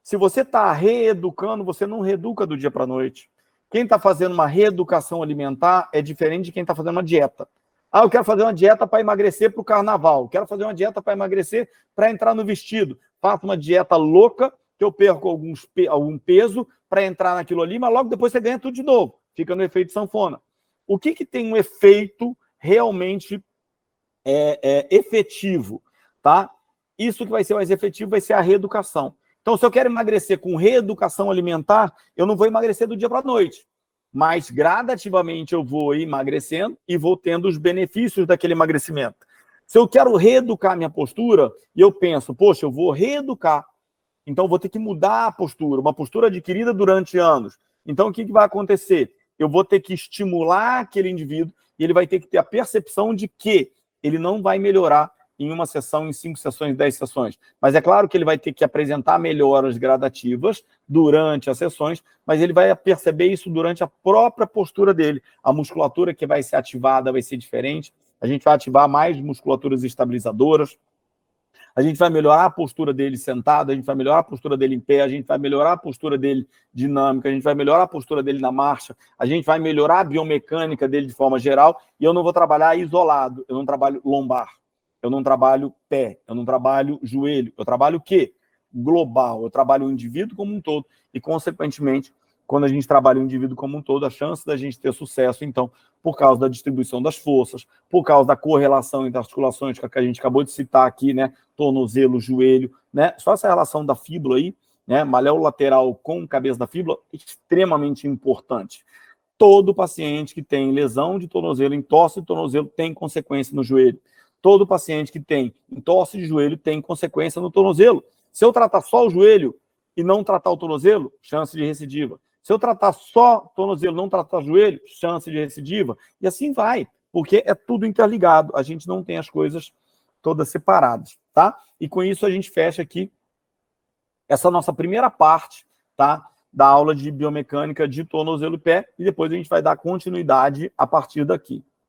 Se você está reeducando, você não reeduca do dia para a noite. Quem está fazendo uma reeducação alimentar é diferente de quem está fazendo uma dieta. Eu quero fazer uma dieta para emagrecer para o carnaval. Quero fazer uma dieta para emagrecer para entrar no vestido. Faço uma dieta louca, que eu perco algum peso para entrar naquilo ali, mas logo depois você ganha tudo de novo. Fica no efeito sanfona. O que tem um efeito realmente efetivo? Tá? Isso que vai ser mais efetivo vai ser a reeducação. Então, se eu quero emagrecer com reeducação alimentar, eu não vou emagrecer do dia para a noite, mas gradativamente eu vou emagrecendo e vou tendo os benefícios daquele emagrecimento. Se eu quero reeducar minha postura, e eu penso, poxa, eu vou reeducar, então vou ter que mudar a postura, uma postura adquirida durante anos. Então, o que vai acontecer? Eu vou ter que estimular aquele indivíduo e ele vai ter que ter a percepção de que ele não vai melhorar em uma sessão, em 5 sessões, 10 sessões. Mas é claro que ele vai ter que apresentar melhoras gradativas durante as sessões, mas ele vai perceber isso durante a própria postura dele. A musculatura que vai ser ativada vai ser diferente. A gente vai ativar mais musculaturas estabilizadoras. A gente vai melhorar a postura dele sentado, a gente vai melhorar a postura dele em pé, a gente vai melhorar a postura dele dinâmica, a gente vai melhorar a postura dele na marcha, a gente vai melhorar a biomecânica dele de forma geral, e eu não vou trabalhar isolado, eu não trabalho lombar, eu não trabalho pé, eu não trabalho joelho, eu trabalho o quê? Global, eu trabalho o indivíduo como um todo, e consequentemente, quando a gente trabalha o indivíduo como um todo, a chance da gente ter sucesso, então, por causa da distribuição das forças, por causa da correlação entre articulações que a gente acabou de citar aqui, né? Tornozelo, joelho, né? Só essa relação da fíbula aí, né? Maléolo lateral com cabeça da fíbula, extremamente importante. Todo paciente que tem lesão de tornozelo, entorse de tornozelo, tem consequência no joelho. Todo paciente que tem entorse de joelho tem consequência no tornozelo. Se eu tratar só o joelho e não tratar o tornozelo, chance de recidiva. Se eu tratar só tornozelo, não tratar joelho, chance de recidiva. E assim vai, porque é tudo interligado. A gente não tem as coisas todas separadas, tá? E com isso a gente fecha aqui essa nossa primeira parte, tá? Da aula de biomecânica de tornozelo e pé, e depois a gente vai dar continuidade a partir daqui.